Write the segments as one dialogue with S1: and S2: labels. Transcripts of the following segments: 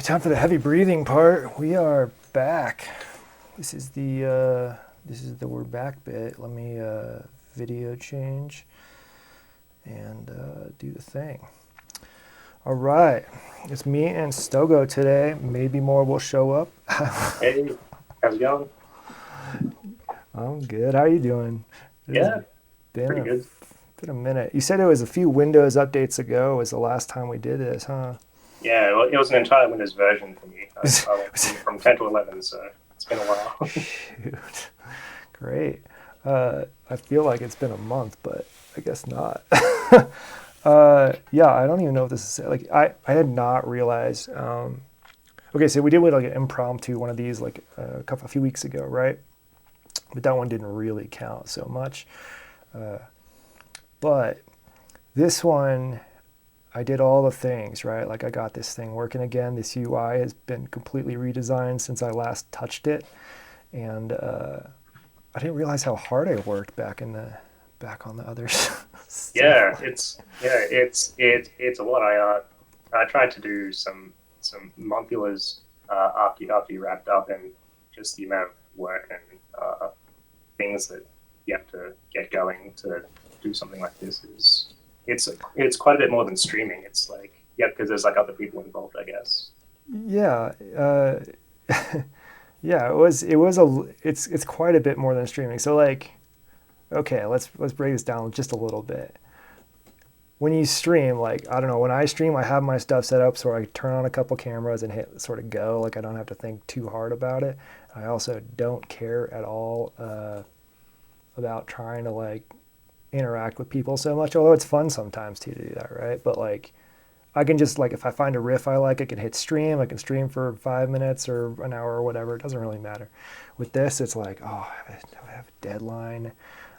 S1: time for the heavy breathing part. We are back. This is the we're back bit. Let me video change and do the thing. All right, it's me and Stogo today. Maybe more will show up.
S2: Hey, how's it going?
S1: I'm good. How are you doing? It has
S2: Yeah,
S1: been
S2: pretty
S1: a
S2: good.
S1: been a minute. You said it was a few Windows updates ago was the last time we did this, huh?
S2: Yeah, well, it was an entire Windows version for me. I went from 10 to 11, so it's been a while.
S1: Shoot. Great. I feel like it's been a month, but I guess not. Yeah, I don't even know if this is like I had not realized. Okay, so we did like an impromptu one of these like a few weeks ago, right? But that one didn't really count so much. But this one, I did all the things, right? Like I got this thing working again. This UI has been completely redesigned since I last touched it, and I didn't realize how hard I worked back on the other
S2: Yeah,
S1: stuff.
S2: it's a lot. I tried to do some Modulars after you wrapped up, and just the amount of work and things that you have to get going to do something like this is it's quite a bit more than streaming. It's like yeah, because there's like other people involved, I guess.
S1: Yeah, yeah. It's quite a bit more than streaming. So like, okay, let's break this down just a little bit. When you stream, like I don't know, when I stream, I have my stuff set up so I turn on a couple cameras and hit sort of go. Like I don't have to think too hard about it. I also don't care at all about trying to like interact with people so much. Although it's fun sometimes too to do that, right? But like I can just like if I find a riff I like, I can hit stream. I can stream for 5 minutes or an hour or whatever. It doesn't really matter. With this, it's like I have a deadline.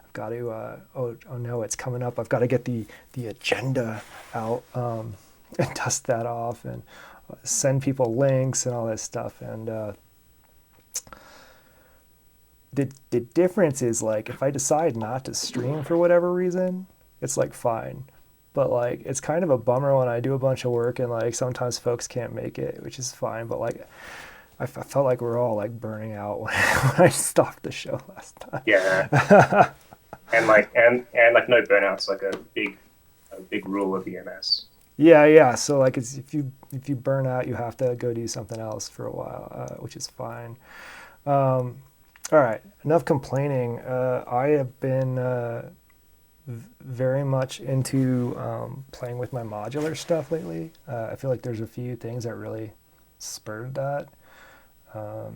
S1: I've got to oh no, it's coming up. I've got to get the agenda out and dust that off and send people links and all that stuff. And the difference is like if I decide not to stream for whatever reason, it's like fine. But like it's kind of a bummer when I do a bunch of work and like sometimes folks can't make it, which is fine. But like I felt like we are all like burning out when I stopped the show last
S2: Yeah,
S1: time.
S2: and like no burnout's like a big rule of EMS.
S1: Yeah. So like it's if you burn out, you have to go do something else for a while, which is fine. All right, enough complaining. I have been very much into playing with my modular stuff lately. I feel like there's a few things that really spurred that.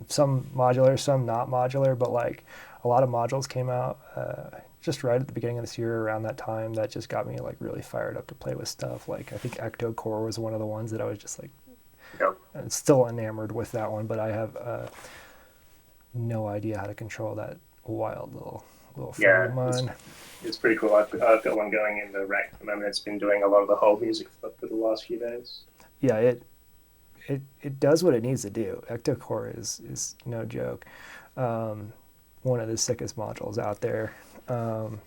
S1: Some modular, some not modular, but like a lot of modules came out just right at the beginning of this year around that time that just got me like really fired up to play with stuff. Like I think Ecto Core was one of the ones that I was just like
S2: Yep.
S1: still enamored with that one, but I have no idea how to control that wild little friend
S2: Yeah,
S1: of mine.
S2: it's pretty cool. I've got one going in the rack at the moment. It's been doing a lot of the whole music for the last few days.
S1: Yeah, it does what it needs to do. Ectocore is no joke. Um, One of the sickest modules out there. Um,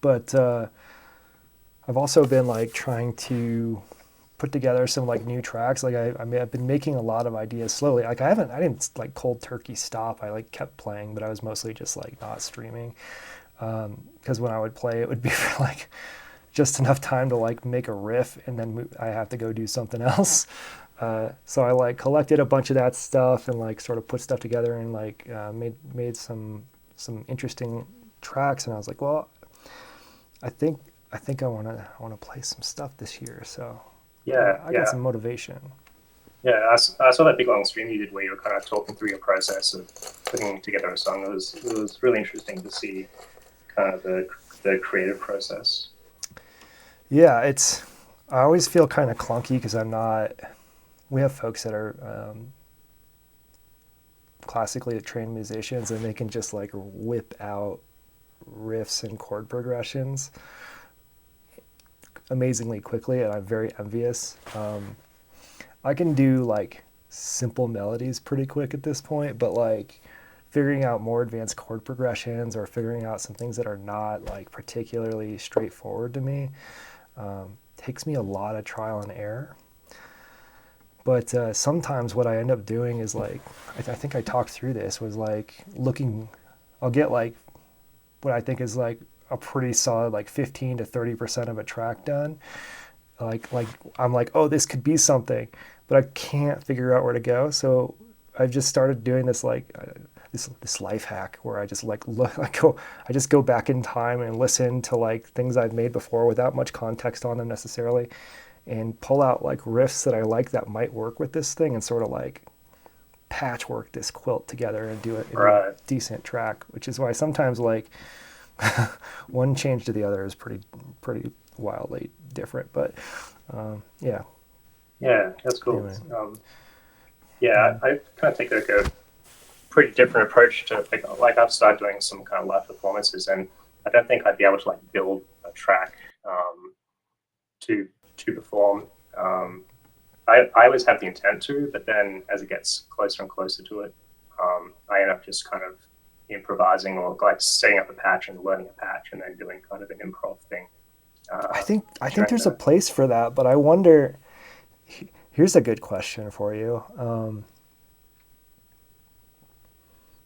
S1: but I've also been like trying to put together some like new tracks. Like I mean, I've been making a lot of ideas slowly. Like I didn't like cold turkey stop. I like kept playing, but I was mostly just like not streaming. Because when I would play, it would be for like just enough time to like make a riff, and then I have to go do something else. So I like collected a bunch of that stuff and like sort of put stuff together and like made some interesting tracks. And I was like, well, I think I wanna play some stuff this year. So
S2: Yeah,
S1: I got
S2: yeah,
S1: some motivation.
S2: yeah. I saw that big long stream you did where you were kind of talking through your process of putting together a song. It was really interesting to see kind of the creative process.
S1: Yeah, it's I always feel kind of clunky because I'm not. We have folks that are classically trained musicians and they can just like whip out riffs and chord progressions amazingly quickly, and I'm very envious. I can do like simple melodies pretty quick at this point, but like figuring out more advanced chord progressions or figuring out some things that are not like particularly straightforward to me takes me a lot of trial and error. But sometimes what I end up doing is like, I think I talked through this, was like looking, I'll get like what I think is like a pretty solid like 15 to 30% of a track done. Like I'm like, oh, this could be something, but I can't figure out where to go. So I've just started doing this like this life hack where I just like look I go I just go back in time and listen to like things I've made before without much context on them necessarily, and pull out like riffs that I like that might work with this thing, and sort of like patchwork this quilt together and do a
S2: Right.
S1: decent track. Which is why sometimes like one change to the other is pretty wildly different. But yeah.
S2: Yeah, that's cool.
S1: Anyway,
S2: Yeah, I kind of take like a pretty different approach to like I've started doing some kind of live performances, and I don't think I'd be able to like build a track to perform. Um, I always have the intent to, but then as it gets closer and closer to it, I end up just kind of improvising or like setting up a patch and learning a patch and then doing kind of an improv thing
S1: I think
S2: during
S1: there's a
S2: the
S1: place for that, but I wonder. Here's a good question for you.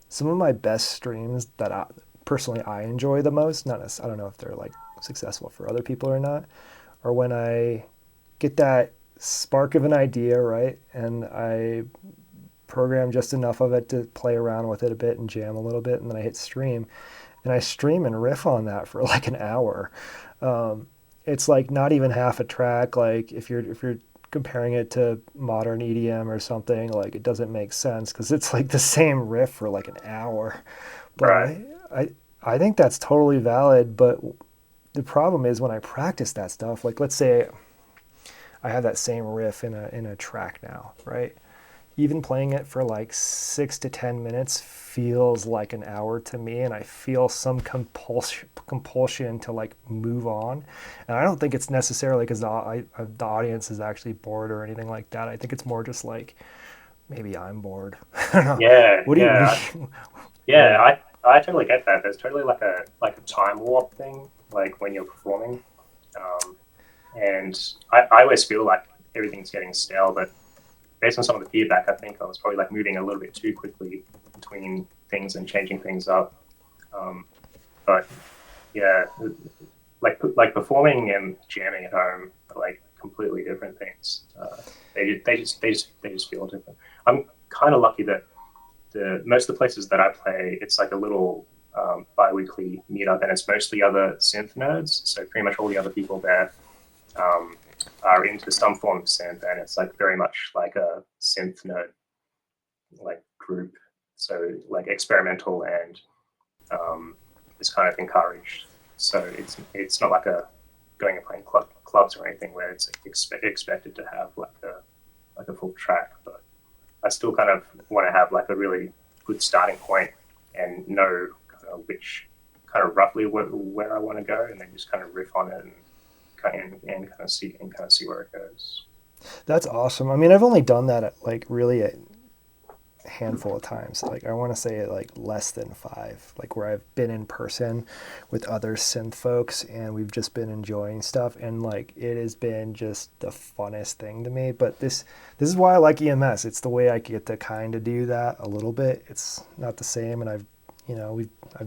S1: Some of my best streams that personally I enjoy the most, not I don't know if they're like successful for other people or not, are when I get that spark of an idea, right, and I program just enough of it to play around with it a bit and jam a little bit, and then I hit stream, and I stream and riff on that for like an hour. It's like not even half a track. Like if you're comparing it to modern EDM or something, like it doesn't make sense because it's like the same riff for like an hour. But
S2: right,
S1: I think that's totally valid. But the problem is when I practice that stuff, like let's say I have that same riff in a track now, right? Even playing it for like 6 to 10 minutes feels like an hour to me, and I feel some compulsion to like move on. And I don't think it's necessarily because the audience is actually bored or anything like that. I think it's more just like maybe I'm bored. I don't know.
S2: yeah,
S1: What do
S2: yeah,
S1: you what do
S2: yeah.
S1: you
S2: I totally get that. There's totally like a time warp thing, like when you're performing, um, and I always feel like everything's getting stale, but based on some of the feedback, I think I was probably like moving a little bit too quickly between things and changing things up. Um, but yeah, like performing and jamming at home are like completely different things. They just feel different. I'm kind of lucky that the most of the places that I play, it's like a little bi-weekly meetup, and it's mostly other synth nerds. So pretty much all the other people there um, are into some form of synth, and it's like very much like a synth nerd like group. So like experimental and is kind of encouraged. So it's not like a going and playing clubs or anything where it's expected to have like a full track. But I still kind of want to have like a really good starting point and know kind of which kind of roughly where I want to go, and then just kind of riff on it and kind of see where it goes.
S1: That's awesome. I mean, I've only done that at like really a handful of times. Like I want to say like less than five. Like where I've been in person with other synth folks and we've just been enjoying stuff, and like it has been just the funnest thing to me. But this is why I like EMS. It's the way I get to kind of do that a little bit. It's not the same, and I've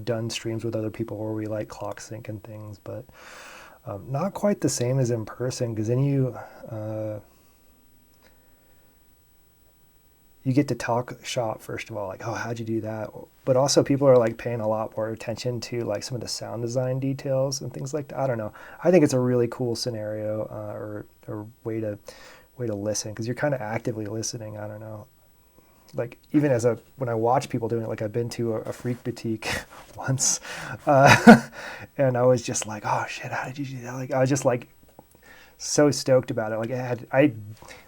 S1: done streams with other people where we like clock sync and things, but not quite the same as in person because then uh, you get to talk shop first of all, like, oh, how'd you do that? But also people are like paying a lot more attention to like some of the sound design details and things like that. I don't know. I think it's a really cool scenario, or way to listen because you're kind of actively listening. I don't know. Like even as a when I watch people doing it, like I've been to a freak boutique once, and I was just like, oh shit, how did you do that? Like I was just like so stoked about it. Like I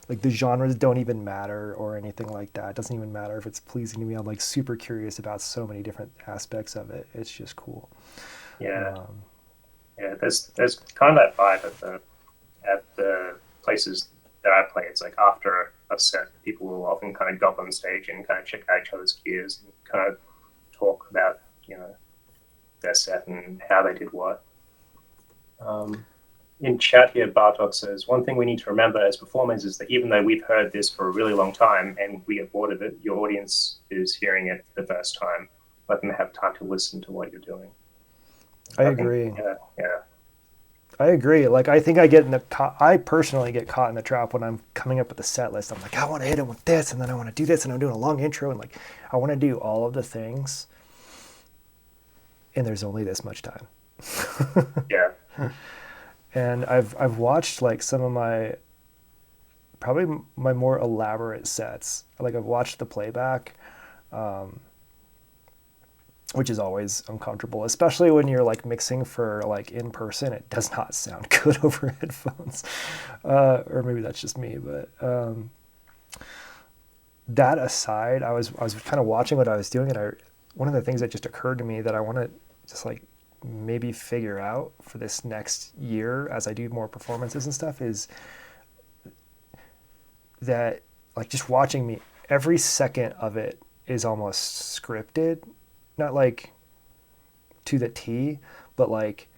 S1: like the genres don't even matter or anything like that. It doesn't even matter if it's pleasing to me. I'm like super curious about so many different aspects of it. It's just cool.
S2: Yeah,
S1: Um,
S2: yeah. There's kind of that vibe at the places that I play. It's like after a set, people will often kind of go up on stage and kind of check out each other's gears and kind of talk about their set and how they did what. Um, in chat here, Bartok says, one thing we need to remember as performers is that even though we've heard this for a really long time and we get bored of it, your audience is hearing it for the first time. Let them have time to listen to what you're doing.
S1: I
S2: I think,
S1: agree.
S2: yeah.
S1: I agree. Like I think I get in the I personally get caught in the trap when I'm coming up with a set list. I'm like, I want to hit him with this, and then I want to do this, and I'm doing a long intro, and like I want to do all of the things, and there's only this much time.
S2: Yeah.
S1: And I've watched like some of my probably my more elaborate sets. Like I've watched the playback, which is always uncomfortable, especially when you're like mixing for like in person. It does not sound good over headphones, or maybe that's just me. But that aside, I was kind of watching what I was doing, and one of the things that just occurred to me that I want to just like maybe figure out for this next year as I do more performances and stuff is that like just watching me, every second of it is almost scripted, not like to the T, but like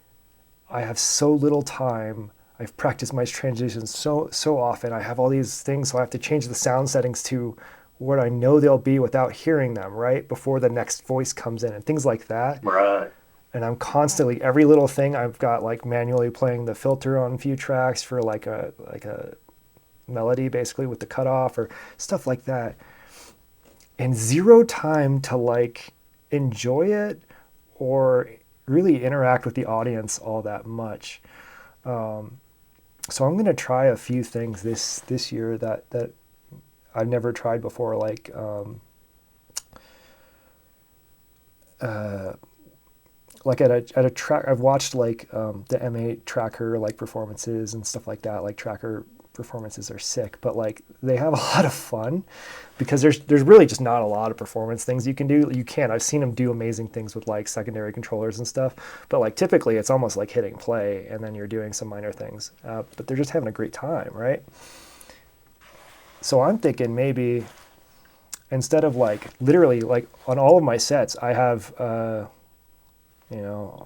S1: I have so little time. I've practiced my transitions so often. I have all these things, so I have to change the sound settings to what I know they'll be without hearing them, right? Before the next voice comes in and things like that.
S2: Right.
S1: And I'm constantly, every little thing I've got like manually playing the filter on a few tracks for like a melody basically with the cutoff or stuff like that. And zero time to like enjoy it or really interact with the audience all that much. So I'm gonna try a few things this year that I've never tried before, like at a track. I've watched like the M8 tracker like performances and stuff like that. Like tracker performances are sick, but like they have a lot of fun because there's really just not a lot of performance things you can do. You can. I've seen them do amazing things with like secondary controllers and stuff, but like typically it's almost like hitting play and then you're doing some minor things. But they're just having a great time, right? So I'm thinking maybe instead of like literally like on all of my sets, I have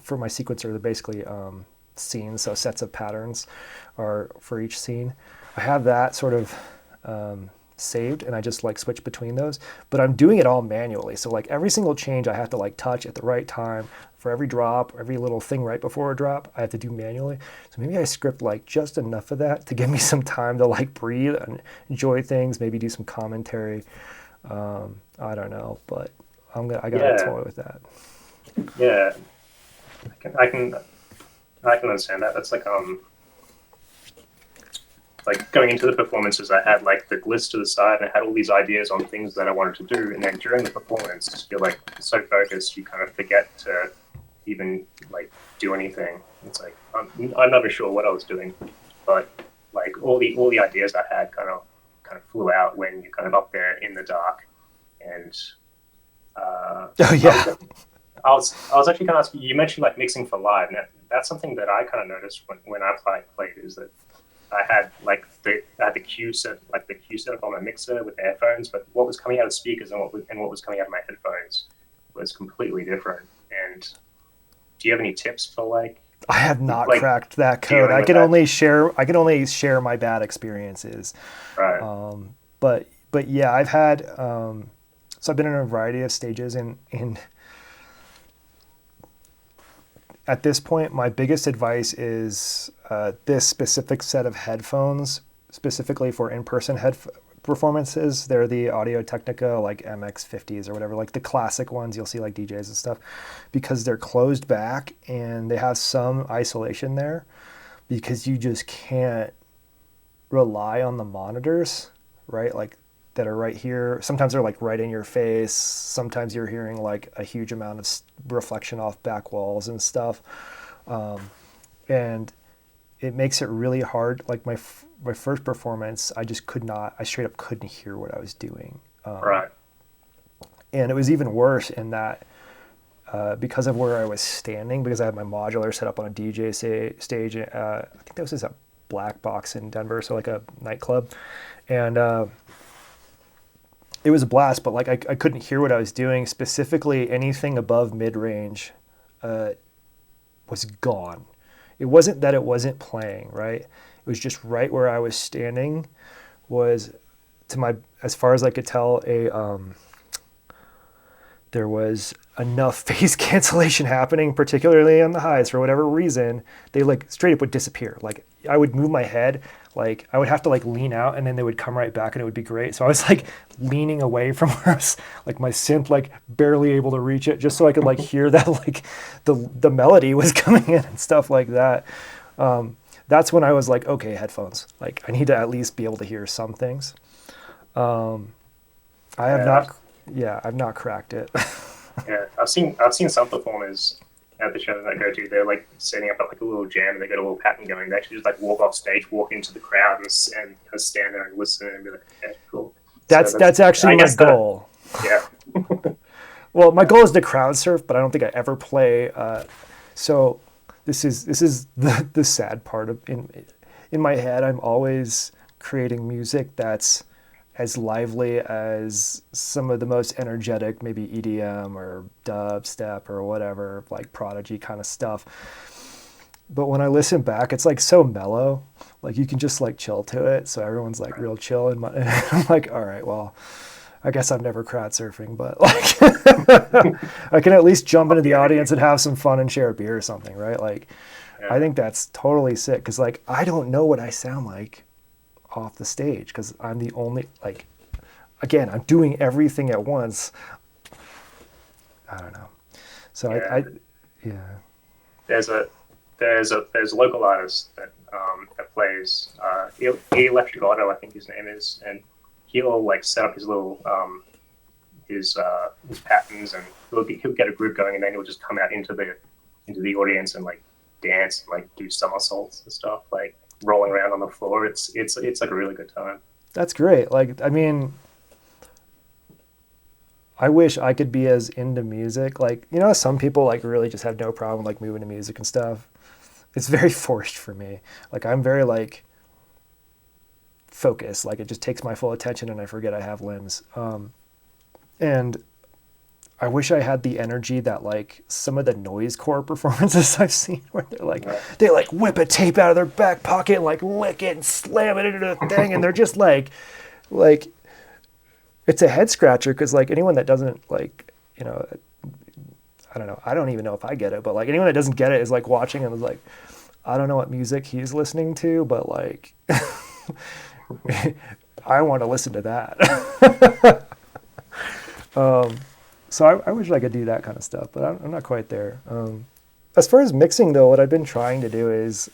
S1: for my sequencer they're basically scenes, so sets of patterns are for each scene. I have that sort of saved and I just like switch between those, but I'm doing it all manually. So like every single change I have to like touch at the right time for every drop, every little thing right before a drop, I have to do manually. So maybe I script like just enough of that to give me some time to like breathe and enjoy things, maybe do some commentary. I don't know, but I gotta
S2: Yeah.
S1: toy with that.
S2: Yeah. I can I can understand that. That's like going into the performances, I had like the list to the side and I had all these ideas on things that I wanted to do. And then during the performance, you're like so focused, you kind of forget to even like do anything. It's like I'm never sure what I was doing, but like all the ideas I had kind of flew out when you're kind of up there in the dark. And
S1: Oh
S2: I was
S1: yeah.
S2: I was actually going to ask you. You mentioned like mixing for live. Now, that's something that I kind of noticed when I played is that I had the cue set up on my mixer with the headphones, but what was coming out of the speakers and what was coming out of my headphones was completely different. And do you have any tips for
S1: I have not
S2: like
S1: cracked that code.
S2: dealing with that?
S1: I can only share my bad experiences.
S2: Right.
S1: But yeah, I've had so I've been in a variety of stages and at this point my biggest advice is this specific set of headphones specifically for in-person performances. They're the Audio Technica like MX50s or whatever, like the classic ones you'll see like DJs and stuff, because they're closed back and they have some isolation there because you just can't rely on the monitors, right? Like that are right here. Sometimes they're like right in your face. Sometimes you're hearing like a huge amount of reflection off back walls and stuff. And it makes it really hard. Like my first performance, I just could not. I straight up couldn't hear what I was doing.
S2: Right.
S1: And it was even worse in that because of where I was standing, because I had my modular set up on a DJ stage. I think that was just a black box in Denver, so like a nightclub, and it was a blast. But like I couldn't hear what I was doing. Specifically, anything above mid range was gone. it wasn't that it wasn't playing, right? It was just right where I was standing was, to my, as far as I could tell, there was enough phase cancellation happening, particularly on the highs for whatever reason. They like straight up would disappear. Like I would move my head, like I would have to like lean out and then they would come right back and it would be great. So I was like leaning away from where I was, like my synth, like barely able to reach it, just so I could like hear that like the melody was coming in and stuff like that. That's when I was like, okay, headphones. Like I need to at least be able to hear some things. I have
S2: Yeah,
S1: not, yeah, I've not cracked it.
S2: yeah. I've seen some performers at the show that I go to. They're like setting up like a little jam, and they got a little pattern going. They actually just like walk off stage, walk into the crowd, and kind of stand there and listen and be like, okay, cool. So
S1: That's actually
S2: I
S1: my
S2: guess that,
S1: goal.
S2: yeah,
S1: Well, my goal is to crowd surf, but I don't think I ever play. So this is the sad part of in my head. I'm always creating music that's as lively as some of the most energetic, maybe EDM or dubstep or whatever, like Prodigy kind of stuff. But when I listen back, it's like so mellow. Like you can just like chill to it. So everyone's like real chill. And I'm like, all right, well, I guess I'm never crowd surfing, but like I can at least jump into the audience and have some fun and share a beer or something, right? Like I
S2: yeah,
S1: think that's totally sick because like I don't know what I sound like off the stage because I'm the only like again I'm doing everything at once. I don't know. So
S2: yeah.
S1: yeah.
S2: There's a there's a local artist that plays Electric Auto, I think his name is, and he'll like set up his little his patterns, and he'll get a group going, and then he'll just come out into the audience and like dance and like do somersaults and stuff, like rolling around on the floor. It's like a really good time.
S1: That's great. Like I mean, I wish I could be as into music. Like, you know, some people like really just have no problem like moving to music and stuff. It's very forced for me. Like I'm very like focused. Like it just takes my full attention and I forget I have limbs. And I wish I had the energy that like some of the noise core performances I've seen where
S2: Right.
S1: they like whip a tape out of their back pocket and like lick it and slam it into the thing and they're just like it's a head scratcher because like anyone that doesn't like you know I don't know I don't even know if I get it but like anyone that doesn't get it is like watching and is like I don't know what music he's listening to but like I want to listen to that. So I wish I could do that kind of stuff but I'm not quite there. As far as mixing though, what I've been trying to do is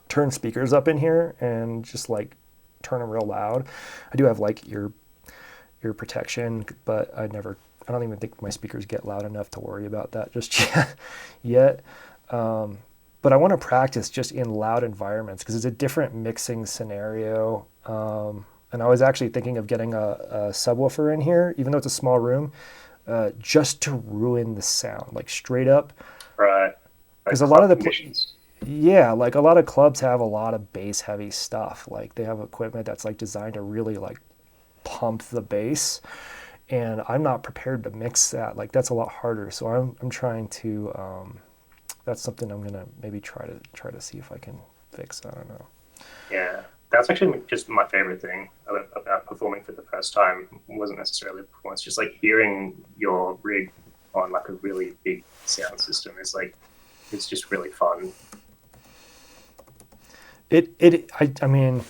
S1: turn speakers up in here and just like turn them real loud. I do have like ear protection, but I don't even think my speakers get loud enough to worry about that just yet. But I want to practice just in loud environments because it's a different mixing scenario. And I was actually thinking of getting a subwoofer in here, even though it's a small room, just to ruin the sound, like straight up.
S2: Right.
S1: Because
S2: Like
S1: a lot of
S2: club
S1: the
S2: conditions.
S1: yeah, like a lot of clubs have a lot of bass heavy stuff. Like they have equipment that's like designed to really like pump the bass, and I'm not prepared to mix that. Like that's a lot harder. So I'm trying to. That's something I'm gonna maybe try to see if I can fix. I don't know.
S2: Yeah, that's actually just my favorite thing about performing for the first time. It wasn't necessarily the performance, just like hearing your rig on like a really big sound system is like it's just really fun.
S1: I mean,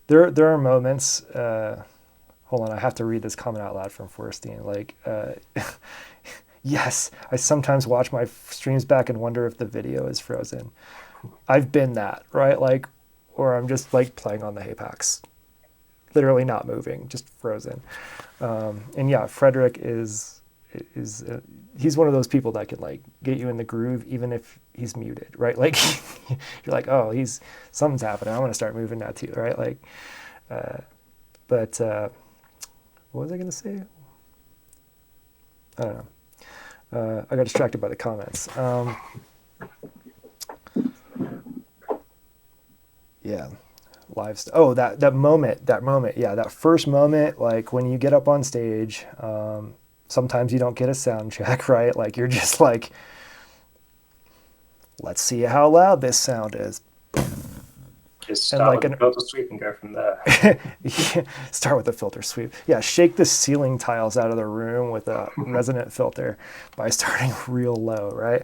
S1: there are moments. Hold on, I have to read this comment out loud from Forrestine. Like, yes, I sometimes watch my streams back and wonder if the video is frozen. I've been that, right? Like, or I'm just like playing on the Hapax, literally not moving, just frozen. And yeah, Frederick is he's one of those people that can like get you in the groove even if he's muted, right? Like you're like, oh, he's something's happening. I want to start moving now too, right? Like, but what was I gonna say? I don't know. I got distracted by the comments. Yeah, oh, that moment, yeah, that first moment, like when you get up on stage. Sometimes you don't get a sound check, right? Like you're just like let's see how loud this sound is.
S2: Just
S1: And
S2: start
S1: like
S2: with the filter sweep and go from there.
S1: start with a filter sweep. Yeah, shake the ceiling tiles out of the room with a resonant filter by starting real low, right?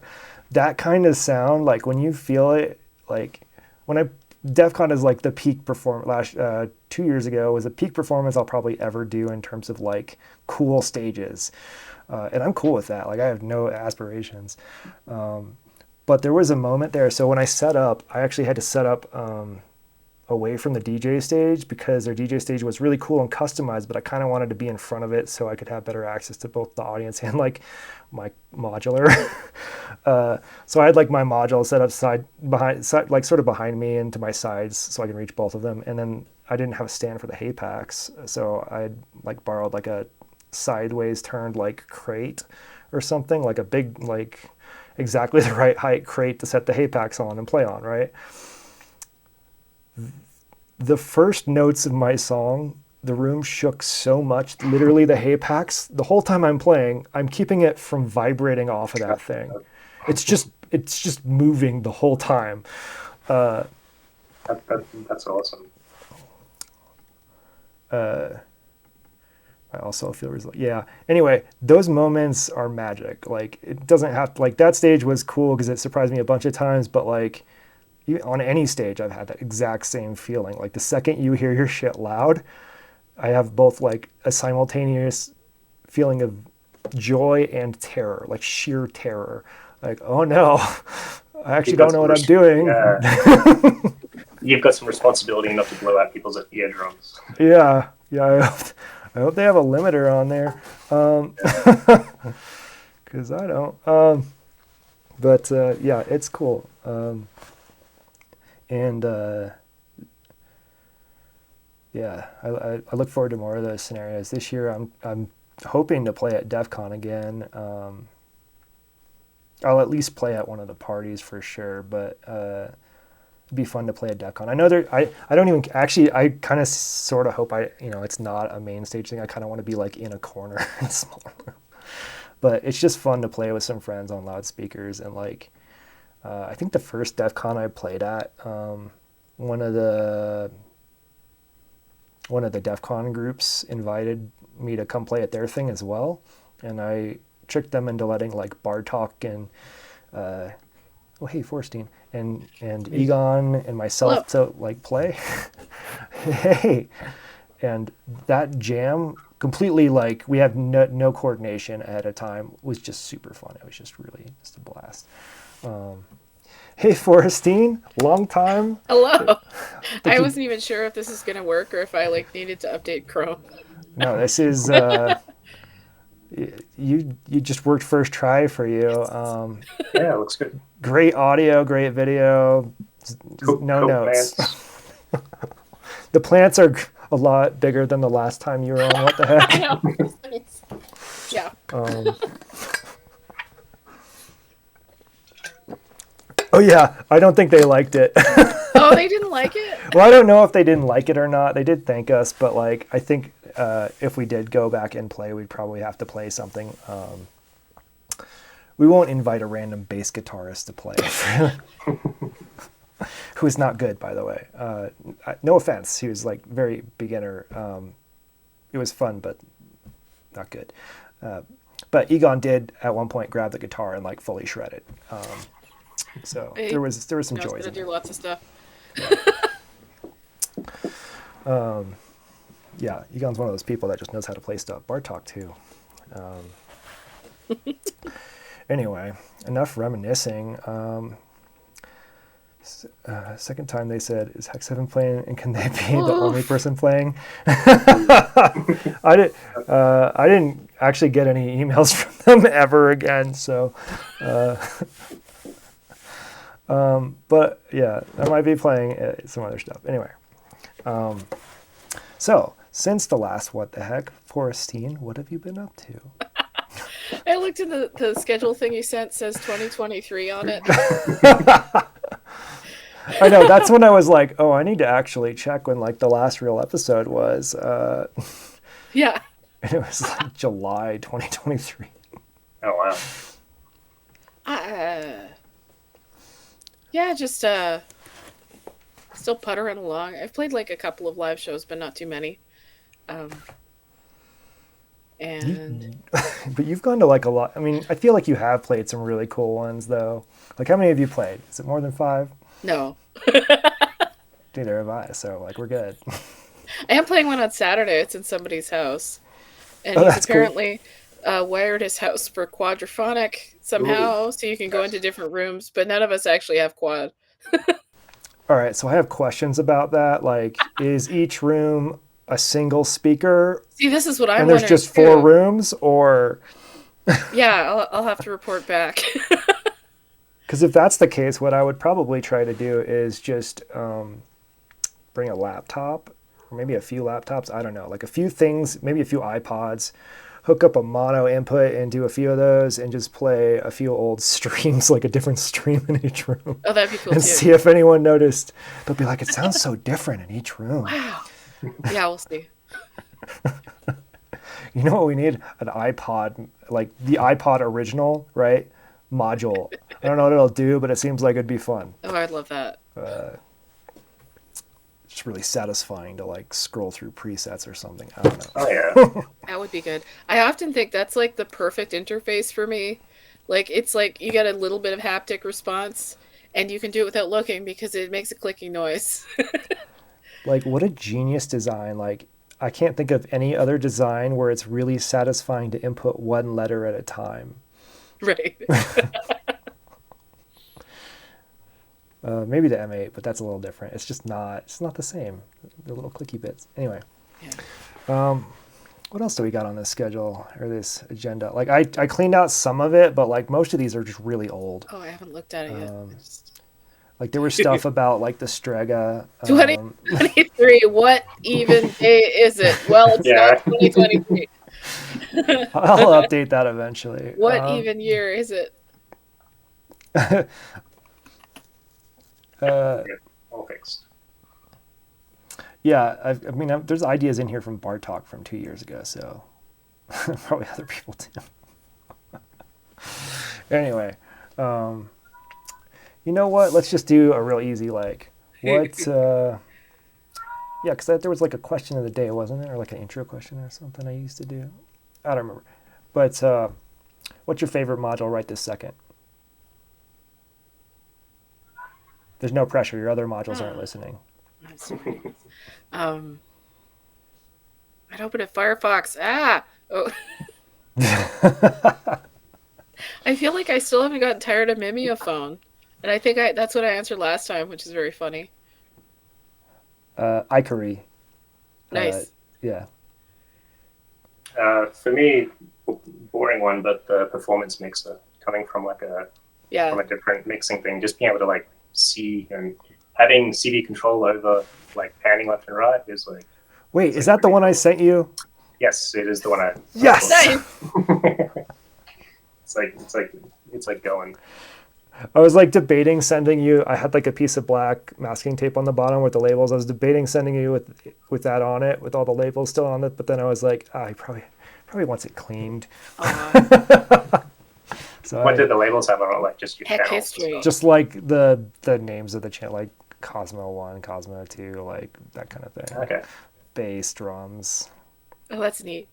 S1: That kind of sound, like when you feel it, like when I DEF CON is like the peak performance. 2 years ago was the peak performance I'll probably ever do in terms of like cool stages, and I'm cool with that. Like I have no aspirations, but there was a moment there. So when I set up, I actually had to set up away from the DJ stage because their DJ stage was really cool and customized, but I kind of wanted to be in front of it so I could have better access to both the audience and like my modular. So I had like my module set up like sort of behind me and to my sides so I can reach both of them. And then I didn't have a stand for the hay packs, so I like borrowed like a sideways turned like crate or something, like a big like exactly the right height crate to set the hay packs on and play on, right? The first notes of my song, the room shook so much, literally the hay packs, the whole time I'm playing, I'm keeping it from vibrating off of that thing. It's just moving the whole time.
S2: That's awesome.
S1: I also feel yeah. Anyway, those moments are magic. Like it doesn't have to, like that stage was cool because it surprised me a bunch of times, but like on any stage I've had that exact same feeling. Like the second you hear your shit loud, I have both like a simultaneous feeling of joy and terror, like sheer terror. Like, oh no, I actually don't know what I'm doing.
S2: Yeah. You've got some responsibility not to blow out people's eardrums.
S1: Yeah. I hope they have a limiter on there. Because I don't. But yeah, it's cool. And yeah, I look forward to more of those scenarios. This year I'm hoping to play at DEF CON again. I'll at least play at one of the parties for sure, but it'd be fun to play at DEF CON. I know I don't even actually, I kind of sort of hope it's not a main stage thing. I kind of want to be like in a corner in a small room, but it's just fun to play with some friends on loudspeakers. And like I think the first DEF CON I played at, one of the DEF CON groups invited me to come play at their thing as well, and I tricked them into letting like Bartok and hey Forstein and Egon and myself to like play. Hey, and that jam completely, like we have no coordination ahead of time, was just super fun. It was just a blast. Hey Forstein, long time.
S3: Hello. I wasn't even sure if this is gonna work or if I like needed to update Chrome.
S1: No, this is you just worked first try for you.
S2: Yeah, it looks good.
S1: Great audio, great video. No notes. The plants are a lot bigger than the last time you were on. What the heck?
S3: I know. Yeah.
S1: Oh yeah, I don't think they liked it.
S3: Oh, they didn't like it?
S1: Well, I don't know if they didn't like it or not. They did thank us, but like I think if we did go back and play, we'd probably have to play something. We won't invite a random bass guitarist to play, who is not good, by the way. No offense, he was like very beginner. It was fun, but not good. But Egon did at one point grab the guitar and like fully shred it. So
S3: hey,
S1: there was some joy.
S3: To do lots of stuff.
S1: Yeah, Egon's one of those people that just knows how to play stuff. Bartok too. Anyway, enough reminiscing. Second time they said, "Is Hex 7 playing, and can they be the only person playing?" I didn't actually get any emails from them ever again. So, but yeah, I might be playing some other stuff. Anyway, so since the last What the Heck, Forrestine, what have you been up to?
S3: I looked in the schedule thing you sent, says 2023 on it.
S1: I know, that's when I was like, oh, I need to actually check when like the last real episode was.
S3: Yeah.
S1: And it was like July 2023.
S2: Oh, wow.
S3: Yeah, just still puttering along. I've played like a couple of live shows, but not too many. Um,
S1: You,
S3: and
S1: but you've gone to like a lot. I mean, I feel like you have played some really cool ones though. Like, how many have you played? Is it more than five?
S3: no,
S1: Neither have I. So like, we're good.
S3: I am playing one on Saturday. It's in somebody's house, and
S1: Oh,
S3: he's
S1: that's cool.
S3: apparently wired his house for quadraphonic
S2: Ooh,
S3: somehow, so you can go into
S2: yes.
S3: different rooms. But none of us actually have quad.
S1: All right. So I have questions about that. Like, is each room a single speaker,
S3: See, this is what I'm
S1: and there's
S3: wondering
S1: just four
S3: too.
S1: rooms, or
S3: Yeah, I'll have to report back.
S1: because if that's the case, what I would probably try to do is just bring a laptop or maybe a few laptops. I don't know, like a few things, maybe a few iPods, hook up a mono input and do a few of those and just play a few old streams, like a different stream in each room
S3: Oh, that'd be cool
S1: and
S3: too.
S1: see if anyone noticed. They'll be like, it sounds so different in each room.
S3: Wow. Yeah, we'll see.
S1: You know what we need? An iPod, like the iPod original, right? Module. I don't know what it'll do, but it seems like it'd be fun.
S3: Oh, I'd love that.
S1: It's really satisfying to like scroll through presets or something. I don't know.
S2: Oh yeah.
S3: That would be good. I often think that's like the perfect interface for me. Like it's like you get a little bit of haptic response and you can do it without looking because it makes a clicking noise.
S1: Like, what a genius design. Like, I can't think of any other design where it's really satisfying to input one letter at a time.
S3: Right.
S1: Maybe the M8, but that's a little different. It's just not. It's not the same. The little clicky bits. Anyway,
S3: Yeah.
S1: what else do we got on this schedule or this agenda? Like, I cleaned out some of it, but like most of these are just really old.
S3: Oh, I haven't looked at it yet.
S1: Like there was stuff about like the Strega.
S3: 2023, what even day is it? Well, it's not
S2: Yeah.
S3: 2023.
S1: I'll update that eventually.
S3: What even year is it?
S1: Uh,
S2: Yeah, all fixed.
S1: yeah, I mean, there's ideas in here from Bartok from 2 years ago, so probably other people too. Anyway, you know what? Let's just do a real easy like what. Yeah, because there was like a question of the day, wasn't it, or like an intro question or something I used to do. I don't remember. But what's your favorite module right this second? There's no pressure. Your other modules aren't listening.
S3: That's stupid. Um, I'd open it Firefox. Ah! Oh, I feel like I still haven't gotten tired of Mimeophone. And I think that's what I answered last time, which is very funny.
S1: Icarus.
S3: Nice.
S1: Yeah.
S2: For me, boring one, but the performance mixer coming from like
S3: Yeah.
S2: a different mixing thing, just being able to like see and having CD control over like panning left and right is like.
S1: Wait, is that the one I sent you?
S2: Yes, it is the one I.
S1: Yes.
S3: Nice.
S2: It's like going.
S1: I was like debating sending you. I had like a piece of black masking tape on the bottom with the labels. I was debating sending you with that on it, with all the labels still on it. But then I was like, he probably wants it cleaned. So
S2: What did the labels have on it? Like just your
S3: Heck
S2: channels?
S3: history.
S2: And stuff?
S1: just like the names of the channel, like Cosmo 1, Cosmo 2, like that kind of thing.
S2: Okay.
S1: Bass, drums.
S3: Oh, that's neat.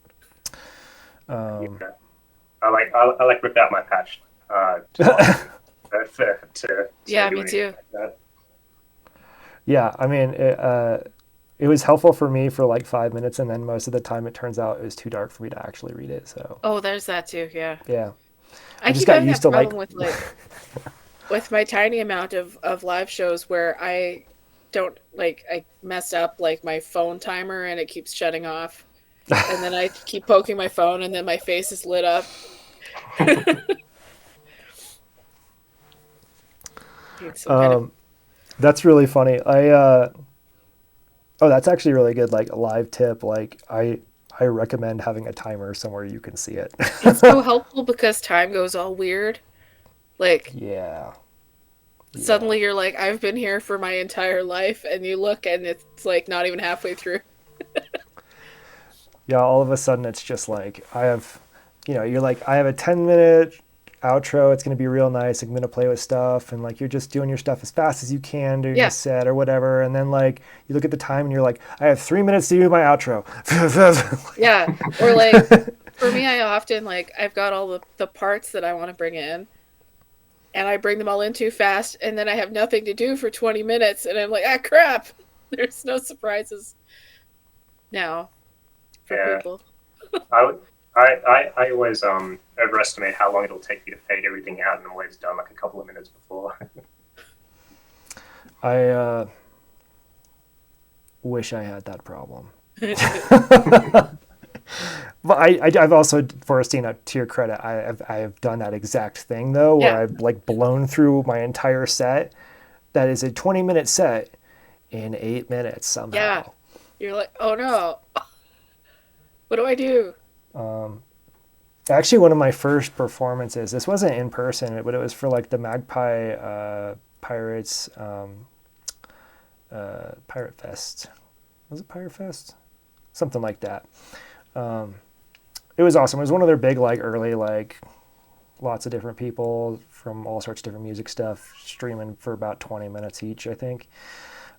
S2: Yeah. I like ripped out my patch. To
S3: Yeah,
S2: do
S3: me
S2: anything
S3: too.
S2: like that.
S1: Yeah, I mean, it was helpful for me for like 5 minutes, and then most of the time it turns out it was too dark for me to actually read it. So
S3: Oh, there's that too. Yeah.
S1: yeah,
S3: I
S1: just
S3: keep
S1: got
S3: having
S1: used
S3: that
S1: to like.
S3: problem with my tiny amount of live shows where I don't like I mess up like my phone timer and it keeps shutting off. And then I keep poking my phone and then my face is lit up. It's some kind of
S1: That's really funny. Oh, that's actually really good. Like a live tip. Like I recommend having a timer somewhere you can see it.
S3: it's so helpful because time goes all weird. Like
S1: Yeah.
S3: suddenly you're like, I've been here for my entire life, and you look and it's like not even halfway through.
S1: Yeah, all of a sudden it's just like I have, you're like I have a 10-minute outro, it's going to be real nice. I'm going to play with stuff, and like you're just doing your stuff as fast as you can during
S3: Yeah.
S1: the set or whatever. And then like you look at the time and you're like, I have 3 minutes to do my outro.
S3: Yeah. Or like for me, I often like I've got all the parts that I want to bring in, and I bring them all in too fast, and then I have nothing to do for 20 minutes, and I'm like, ah, crap. There's no surprises now for
S2: Yeah,
S3: people.
S2: I would. I always overestimate how long it'll take me to fade everything out, and I'm always done like a couple of minutes before.
S1: I wish I had that problem. But I've also, Forrestina, to your credit, I have done that exact thing though, where
S3: Yeah.
S1: I've like blown through my entire set. That is a 20-minute set in 8 minutes
S3: Yeah.
S1: somehow.
S3: You're like, oh no. What do I do?
S1: Actually, one of my first performances, this wasn't in person, but it was for like the Magpie Pirates Pirate Fest. Was it Pirate Fest? Something like that. It was awesome. It was one of their big, like, early, like, lots of different people from all sorts of different music stuff streaming for about 20 minutes each, I think.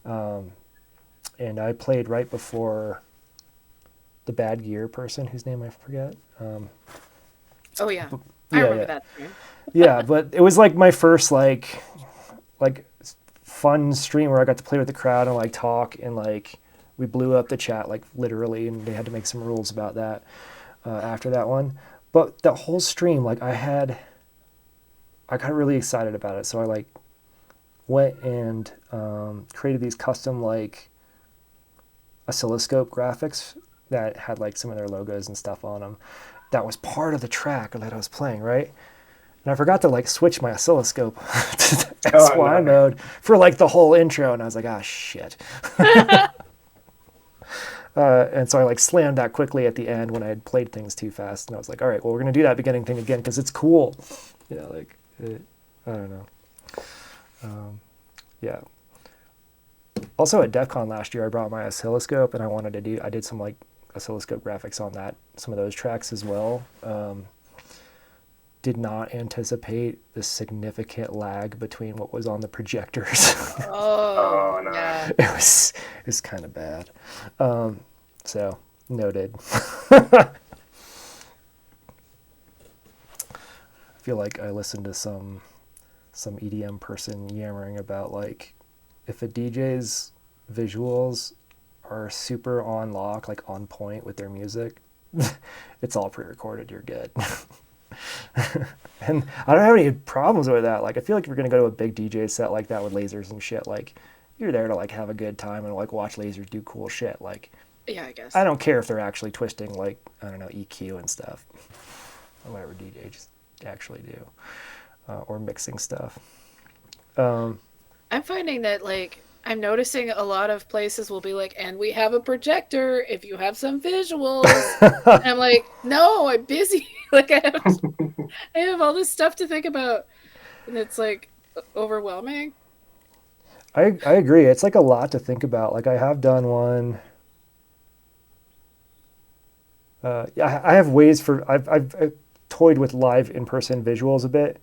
S1: And I played right before the Bad Gear person, whose name I forget.
S3: Oh yeah. I
S1: Yeah,
S3: remember
S1: yeah,
S3: that stream.
S1: yeah. But it was like my first like fun stream where I got to play with the crowd and like talk, and like we blew up the chat like literally, and they had to make some rules about that after that one. But the whole stream, like I got really excited about it, so I like went and created these custom like oscilloscope graphics that had like some of their logos and stuff on them. That was part of the track that I was playing, right? And I forgot to like switch my oscilloscope to
S2: Oh,
S1: SY
S2: no.
S1: mode for like the whole intro, and I was like, ah, shit. And so I like slammed that quickly at the end when I had played things too fast, and I was like, all right, well, we're gonna do that beginning thing again because it's cool. Like I don't know. Yeah. Also at DEF CON last year, I brought my oscilloscope, and I did some like oscilloscope graphics on some of those tracks as well. Did not anticipate the significant lag between what was on the projectors.
S3: Oh
S2: Oh no.
S3: yeah.
S1: It was kind of bad. So noted. I feel like I listened to some EDM person yammering about like if a DJ's visuals are super on lock, like on point with their music, it's all pre-recorded. You're good. And I don't have any problems with that. Like I feel like if you're gonna go to a big DJ set like that with lasers and shit, like you're there to like have a good time and like watch lasers do cool shit. Like
S3: Yeah, I guess.
S1: I don't care if they're actually twisting like I don't know EQ and stuff, or whatever DJs actually do, or mixing stuff.
S3: I'm finding that like I'm noticing a lot of places will be like, and we have a projector if you have some visuals. And I'm like, no, I'm busy. Like I have all this stuff to think about. And it's like overwhelming.
S1: I agree. It's like a lot to think about. Like I have done one. Yeah, I have ways for I've toyed with live in person visuals a bit,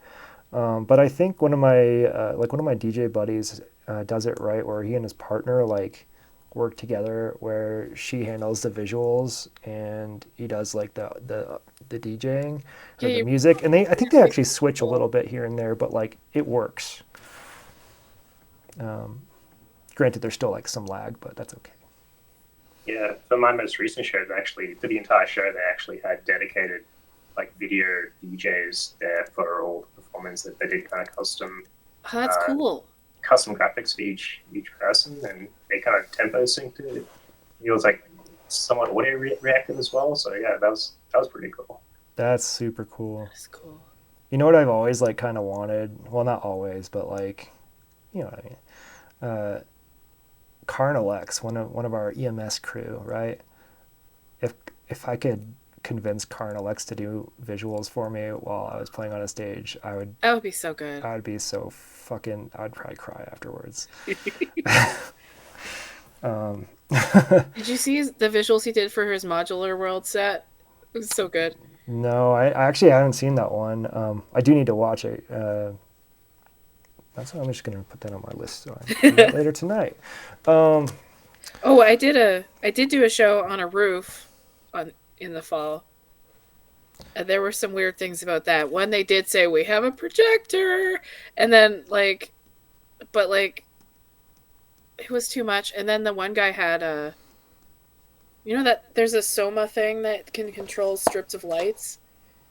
S1: but I think one of my DJ buddies does it right, where he and his partner like work together, where she handles the visuals and he does like the DJing or
S3: Yeah,
S1: the music, and I think they actually switch a little bit here and there, but like it works. Granted, there's still like some lag, but that's okay.
S2: Yeah, for my most recent show, for the entire show, they actually had dedicated like video DJs there for all the performance that they did kind of
S3: Oh, that's cool.
S2: custom graphics for each person, and they kind of tempo synced it. It was like somewhat audio reactive as well. So yeah, that was pretty cool.
S1: That's super cool.
S3: That's cool.
S1: You know what I've always like kind of wanted? Well, not always, but like, you know what I mean. Carnalex, one of our EMS crew, right? If I could convince Carnalex to do visuals for me while I was playing on a stage,
S3: That would be so good.
S1: I would be so fucking. I'd probably cry afterwards.
S3: Did you see the visuals he did for his Modular World set? It was so good.
S1: No, I actually haven't seen that one. I do need to watch it. That's why I'm just gonna put that on my list so I can do that later tonight. Um,
S3: Oh, I did do a show on a roof on in the fall. And there were some weird things about that. One, they did say we have a projector, and then but it was too much. And then the one guy had a, you know that there's a Soma thing that can control strips of lights.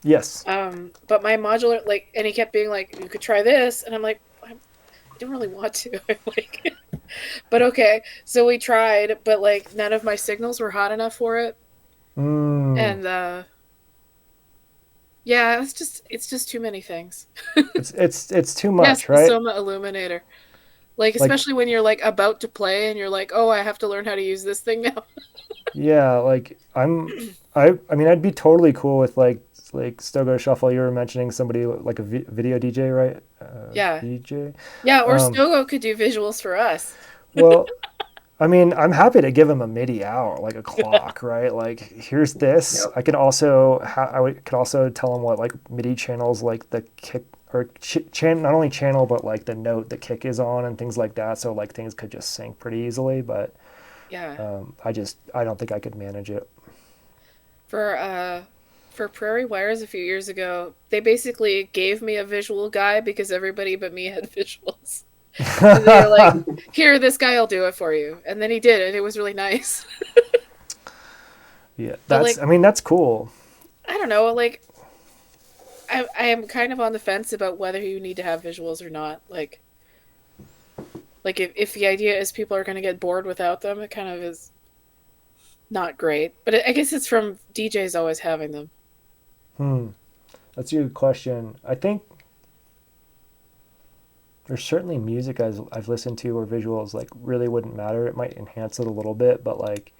S1: yes.
S3: But my modular and he kept being like, you could try this, and I'm like, I don't really want to. like, but okay. So we tried, but none of my signals were hot enough for it,
S1: Mm,
S3: and yeah, it's just too many things.
S1: it's too
S3: Yes,
S1: much,
S3: the
S1: right?
S3: Soma Illuminator. Like
S1: Like,
S3: especially when you're about to play and you're like, oh, I have to learn how to use this thing now.
S1: yeah, like I mean, I'd be totally cool with like Stogo Shuffle. You were mentioning somebody like a video DJ, right?
S3: Yeah,
S1: VJ.
S3: yeah. Or
S1: Um,
S3: Stogo could do visuals for us.
S1: well, I mean, I'm happy to give him a MIDI hour, like a clock, right? Like, here's this.
S2: Yep.
S1: I could also could also tell him what like MIDI channels, like the kick or not only channel but like the note the kick is on and things like that. So like things could just sync pretty easily. But
S3: Yeah.
S1: I don't think I could manage it.
S3: For Prairie Wires a few years ago, they basically gave me a visual guy because everybody but me had visuals. And they were like, "Here, this guy will do it for you." And then he did, and it was really nice.
S1: Yeah,
S3: But
S1: I mean that's cool.
S3: I don't know, I am kind of on the fence about whether you need to have visuals or not. If the idea is people are going to get bored without them, it kind of is not great. But I guess it's from DJs always having them.
S1: Hmm, that's a good question. I think there's certainly music I've listened to where visuals like really wouldn't matter. It might enhance it a little bit, but like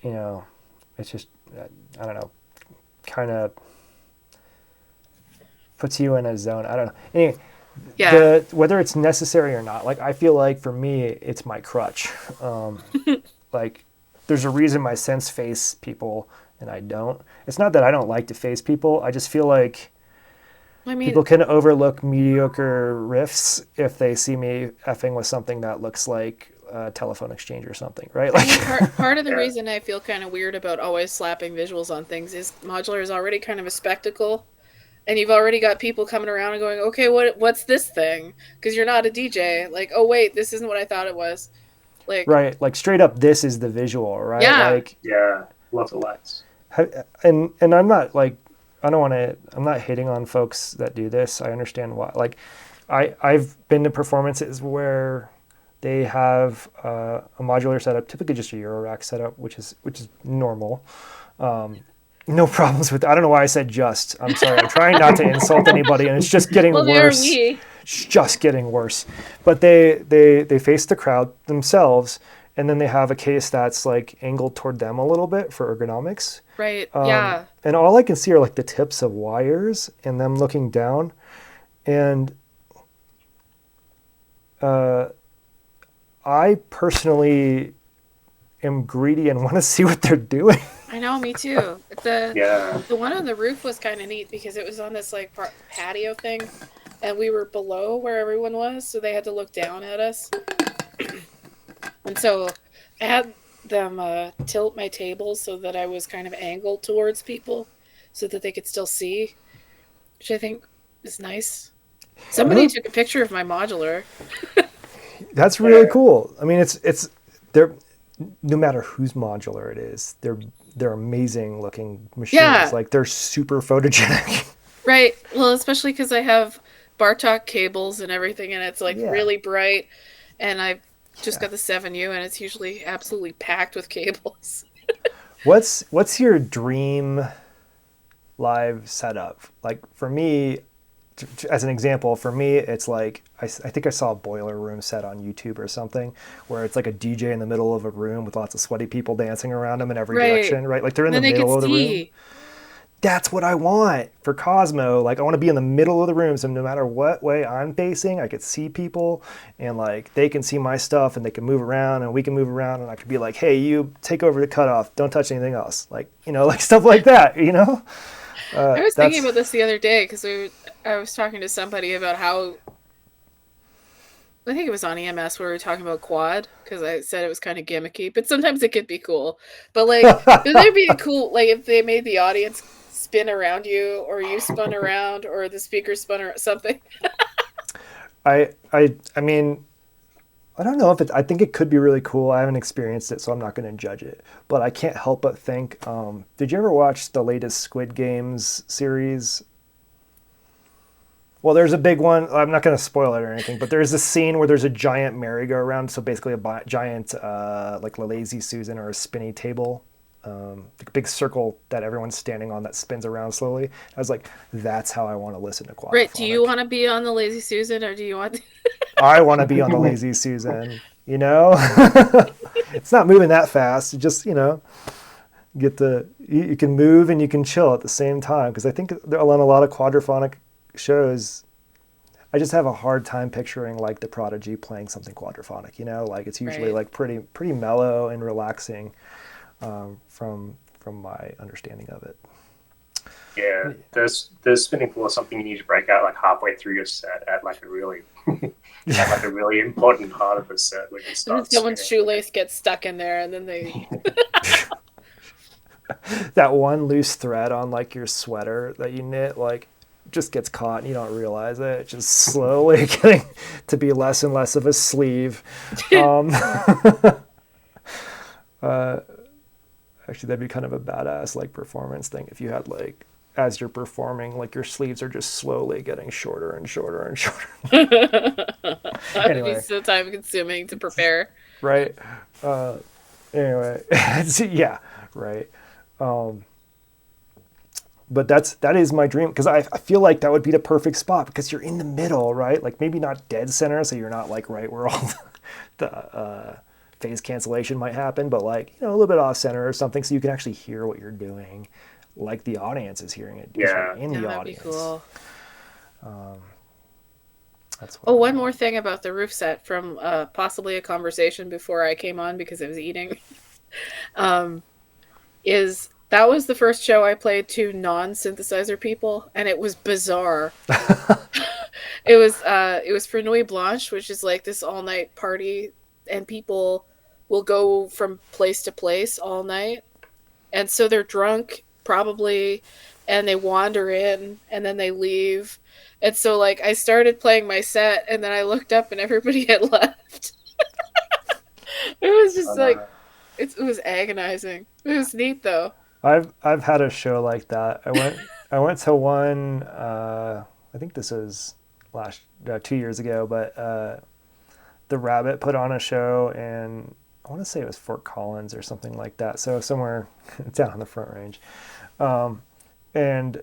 S1: you know, it's just I don't know, kind of puts you in a zone. I don't know. Anyway,
S3: Yeah.
S1: the whether it's necessary or not, like I feel like for me, it's my crutch. Like there's a reason my sense face people and I don't. It's not that I don't like to face people. I just feel like
S3: I mean,
S1: people can overlook mediocre riffs if they see me effing with something that looks like a telephone exchange or something, right?
S3: I mean,
S1: Like,
S3: part of the
S2: Yeah.
S3: reason I feel kind of weird about always slapping visuals on things is Modular is already kind of a spectacle, and you've already got people coming around and going, "Okay, what's this thing?" Because you're not a DJ. Like, oh wait, this isn't what I thought it was. Like,
S1: right? Like straight up, this is the visual, right?
S3: yeah,
S1: Like,
S2: Yeah. Lots of lights.
S1: and I'm not like I don't want to. I'm not hating on folks that do this. I understand why. Like, I've been to performances where they have a modular setup, typically just a Euro rack setup, which is normal. No problems with. I don't know why I said just. I'm sorry. I'm trying not to insult anybody, and it's just getting
S3: well, they are
S1: worse.
S3: we.
S1: It's just getting worse. But they face the crowd themselves, and then they have a case that's like angled toward them a little bit for ergonomics.
S3: Right? Yeah.
S1: And all I can see are like the tips of wires and them looking down. And I personally am greedy and want to see what they're doing.
S3: I know, me too.
S2: Yeah.
S3: The one on the roof was kind of neat because it was on this patio thing, and we were below where everyone was, so they had to look down at us. And so I had them tilt my table so that I was kind of angled towards people, so that they could still see, which I think is nice. Somebody took a picture of my modular.
S1: That's really cool. I mean, it's they're no matter whose modular it is, they're amazing looking machines.
S3: Yeah.
S1: Like they're super photogenic.
S3: Right. Well, especially because I have Bartok cables and everything, and it's
S1: Yeah.
S3: really bright. And I've just
S1: Yeah.
S3: got the 7U, and it's usually absolutely packed with cables.
S1: What's your dream live setup? Like for me, as an example, for me, it's like I think I saw a Boiler Room set on YouTube or something, where it's like a DJ in the middle of a room with lots of sweaty people dancing around them in every
S3: Right.
S1: direction, right? Like they're in
S3: And
S1: the
S3: then they could
S1: middle of the room.
S3: see.
S1: that's what I want for Cosmo. Like I want to be in the middle of the room, so no matter what way I'm facing, I could see people, and like they can see my stuff, and they can move around, and we can move around, and I could be like, hey, you take over the cutoff, don't touch anything else, like like stuff like that,
S3: I was thinking
S1: That's
S3: about this the other day because I was talking to somebody about how I think it was on EMS where we were talking about quad because I said it was kind of gimmicky, but sometimes it could be cool. But like, would there be a cool like if they made the audience spin around you, or you spun around, or the speaker spun around something?
S1: I mean, I don't know if I think it could be really cool. I haven't experienced it, so I'm not going to judge it. But I can't help but think, did you ever watch the latest Squid Games series? Well, there's a big one. I'm not going to spoil it or anything, but there's a scene where there's a giant merry-go-round. So basically giant, like a lazy Susan or a spinny table, like a big circle that everyone's standing on that spins around slowly. I was like, that's how I want to listen to
S3: Right. Do you
S1: quadraphonic.
S3: want to be on the Lazy Susan, or do you want?
S1: I want to be on the lazy Susan. It's not moving that fast. You just you can move and you can chill at the same time, because I think on a lot of quadraphonic shows I just have a hard time picturing like the Prodigy playing something quadraphonic. Like it's usually
S3: Right.
S1: like pretty mellow and relaxing, from my understanding of it.
S2: Yeah, there's spinning pool is something you need to break out like halfway through your set at like a really at like a really important part of the set when you
S3: And then
S2: start
S3: someone's
S2: spinning.
S3: shoelace gets stuck in there, and then they.
S1: That one loose thread on like your sweater that you knit, like just gets caught and you don't realize it. It's just slowly getting to be less and less of a sleeve. Um, Actually, that'd be kind of a badass like performance thing if you had like, as you're performing, like your sleeves are just slowly getting shorter and shorter and shorter.
S3: That would be
S1: Anyway,
S3: so time consuming to prepare.
S1: right? Uh, anyway, yeah, right. Um, but that is my dream, because I feel like that would be the perfect spot because you're in the middle, right? Like maybe not dead center, so you're not like right where all the phase cancellation might happen, but like a little bit off center or something, so you can actually hear what you're doing, like the audience is hearing it because you're
S2: Yeah,
S1: in
S3: Yeah,
S1: the
S3: that'd be
S1: audience.
S3: cool.
S1: That's what
S3: Oh,
S1: I
S3: one
S1: want.
S3: more thing about the roof set from possibly a conversation before I came on because I was eating. Um, is that was the first show I played to non-synthesizer people, and it was bizarre. It was for Nuit Blanche, which is like this all-night party, and people will go from place to place all night, and so they're drunk probably, and they wander in, and then they leave. And so like I started playing my set, and then I looked up, and everybody had left. It was just like
S2: uh,
S3: it was agonizing. It was neat though.
S1: I've had a show like that. I went to one. I think this was last 2 years ago, but the Rabbit put on a show, and I want to say it was Fort Collins or something like that. So somewhere down on the Front Range, and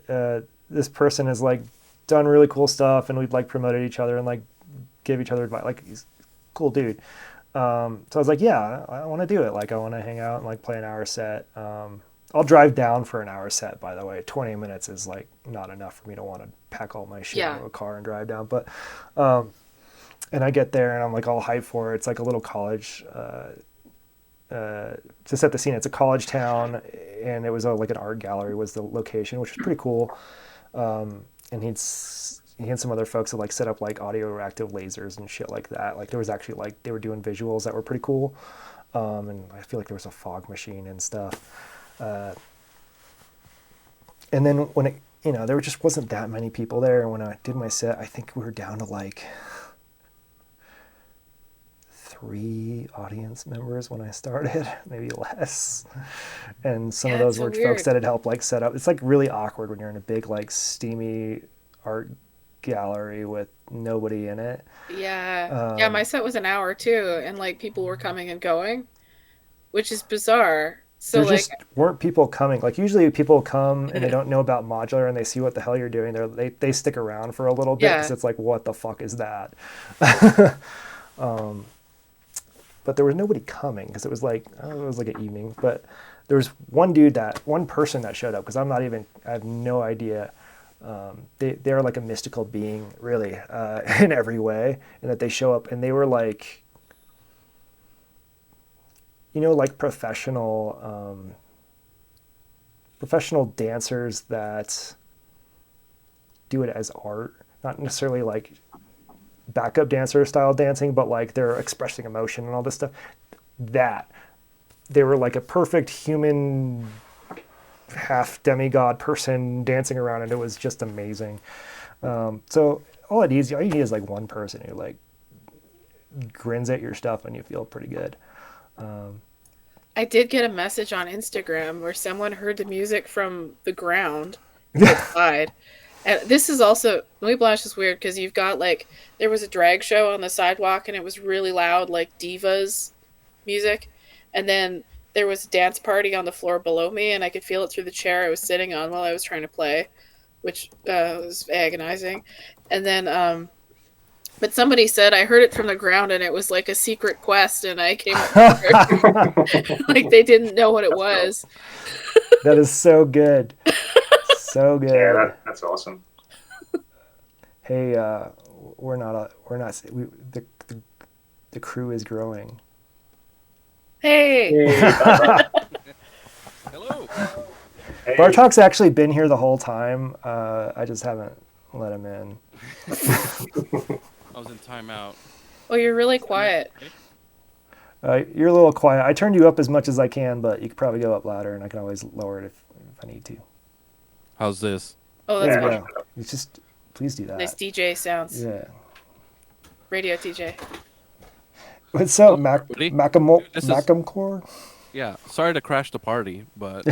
S1: this person has like done really cool stuff, and we've like promoted each other and like give each other advice. Like he's a cool dude. So I was like, yeah, I want to do it. Like I want to hang out and like play an hour set. I'll drive down for an hour set, by the way. 20 minutes is like not enough for me to want to pack all my shit
S3: Yeah.
S1: into a car and drive down. But and I get there and I'm like all hyped for it. It's like a little college. To set the scene, it's a college town, and it was like an art gallery was the location, which was pretty cool. And he had some other folks that like set up like audio reactive lasers and shit like that. Like there was actually like they were doing visuals that were pretty cool. And I feel like there was a fog machine and stuff. And then when there just wasn't that many people there. And when I did my set, I think we were down to like 3 audience members when I started, maybe less. And some of
S3: Yeah, it's
S1: those
S3: so
S1: were folks
S3: weird.
S1: that had helped like set up. It's like really awkward when you're in a big like steamy art gallery with nobody in it.
S3: Yeah. Yeah, my
S1: Um,
S3: set was an hour too, and like people were coming and going, which is bizarre. So
S1: there
S3: like
S1: just weren't people coming. Like usually people come and they don't know about modular and they see what the hell you're doing. They stick around for a little bit because
S3: yeah.
S1: it's like, what the fuck is that? But there was nobody coming because it was like, oh, it was like an evening. But There's one person that showed up because I have no idea. They're like a mystical being, really, in every way, and that they show up, and they were like, like professional dancers that do it as art, not necessarily like backup dancer style dancing, but like they're expressing emotion and all this stuff. That they were like a perfect human, half demigod person dancing around, and it was just amazing. So all you need is like one person who like grins at your stuff, and you feel pretty good.
S3: I did get a message on Instagram where someone heard the music from the ground outside. And this is also, Louis Blanche is weird because you've got like, there was a drag show on the sidewalk and it was really loud, like divas music. And then there was a dance party on the floor below me and I could feel it through the chair I was sitting on while I was trying to play, which was agonizing. And then, but somebody said I heard it from the ground and it was like a secret quest and I came up like they didn't know what it was.
S1: That is so good. So good.
S2: Yeah, that's awesome.
S1: Hey, the crew is growing.
S3: Hey.
S4: Hello.
S2: Hey,
S1: Bartok's actually been here the whole time. I just haven't let him in.
S4: I was in timeout.
S3: Oh, you're really quiet.
S1: You're a little quiet. I turned you up as much as I can, but you could probably go up louder, and I can always lower it if I need to.
S4: How's this?
S3: Oh, that's
S1: There you
S3: good.
S1: go. It's just, please do that.
S3: Nice DJ sounds.
S1: Yeah.
S3: Radio DJ.
S1: What's up,
S4: Hello, everybody. This is-
S1: Macamcore?
S4: Yeah, sorry to crash the party, but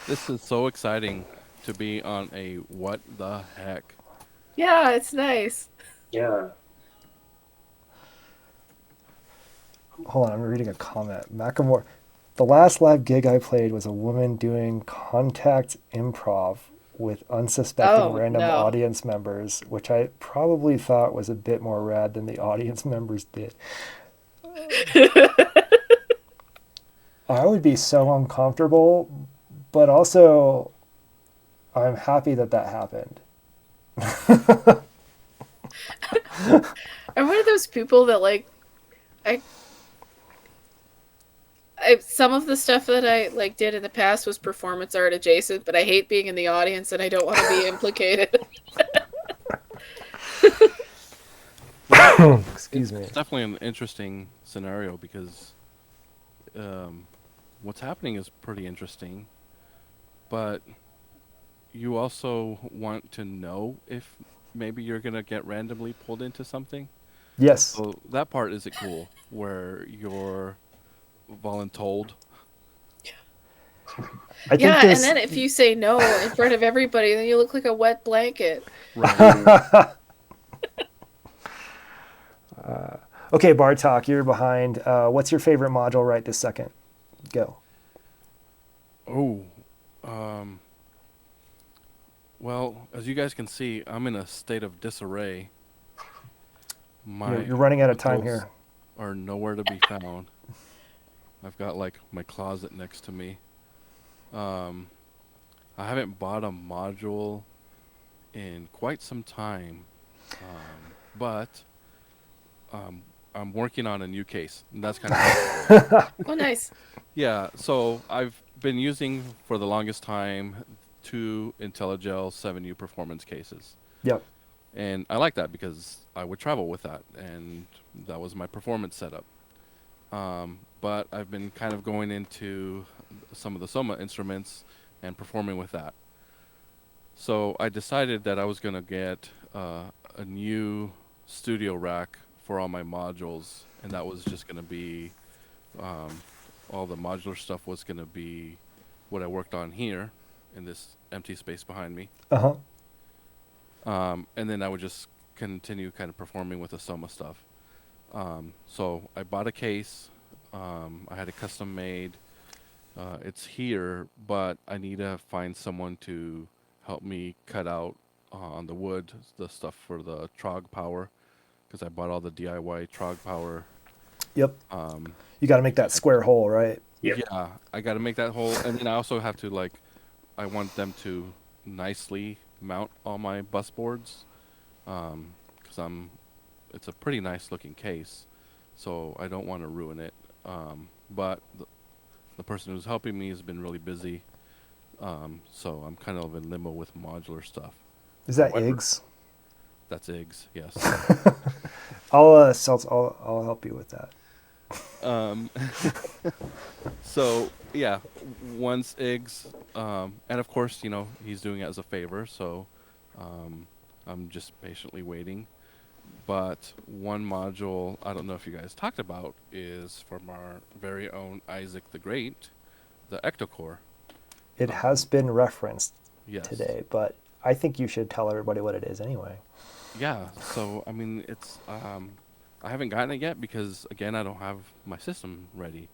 S4: this is so exciting to be on a what the heck.
S3: Yeah, it's nice.
S2: yeah.
S1: Hold on, I'm reading a comment. Macamore. The last live gig I played was a woman doing contact improv with unsuspecting random
S3: no.
S1: audience members, which I probably thought was a bit more rad than the audience members did. I would be so uncomfortable, but also I'm happy that happened.
S3: I'm one of those people that like I some of the stuff that I like did in the past was performance art adjacent, but I hate being in the audience and I don't want to be implicated.
S1: Excuse me.
S4: It's definitely an interesting scenario because what's happening is pretty interesting, but you also want to know if maybe you're going to get randomly pulled into something.
S1: Yes.
S4: So that part isn't cool, where you're voluntold.
S1: I think
S3: Yeah,
S1: this,
S3: and then if you say no in front of everybody, then you look like a wet blanket.
S4: Right.
S1: Okay, Bartok, you're behind. What's your favorite module right this second? Go.
S4: Oh, well, as you guys can see, I'm in a state of disarray.
S1: You're running out of time
S4: tools
S1: here.
S4: are nowhere to be found. I've got like my closet next to me. I haven't bought a module in quite some time, but I'm working on a new case, and that's kind of
S3: Oh, nice.
S4: yeah. So I've been using for the longest time 2 IntelliGel 7U performance cases.
S1: Yep.
S4: And I like that because I would travel with that, and that was my performance setup. But I've been kind of going into some of the Soma instruments and performing with that. So I decided that I was going to get a new studio rack for all my modules, and that was just going to be all the modular stuff was going to be what I worked on here in this empty space behind me.
S1: Uh-huh.
S4: And then I would just continue kind of performing with the Soma stuff. So I bought a case. I had it custom made. It's here, but I need to find someone to help me cut out on the wood the stuff for the Trog power, because I bought all the DIY Trog power.
S1: Yep.
S4: Um,
S1: You got to make that square hole, right?
S2: Yep.
S4: Yeah, I got to make that whole, and then I also have to like, I want them to nicely mount all my bus boards, because it's a pretty nice looking case, so I don't want to ruin it. But the person who's helping me has been really busy, so I'm kind of in limbo with modular stuff.
S1: Is that
S4: However,
S1: eggs?
S4: that's eggs, yes.
S1: I'll help you with that.
S4: Um, so yeah, once eggs, and of course, he's doing it as a favor, so um, I'm just patiently waiting. But one module I don't know if you guys talked about is from our very own Isaac the Great, the Ectocore.
S1: It has
S4: Um,
S1: been referenced
S4: yes,
S1: today, but I think you should tell everybody what it is anyway.
S4: yeah. So I mean, it's I haven't gotten it yet because again, I don't have my system ready.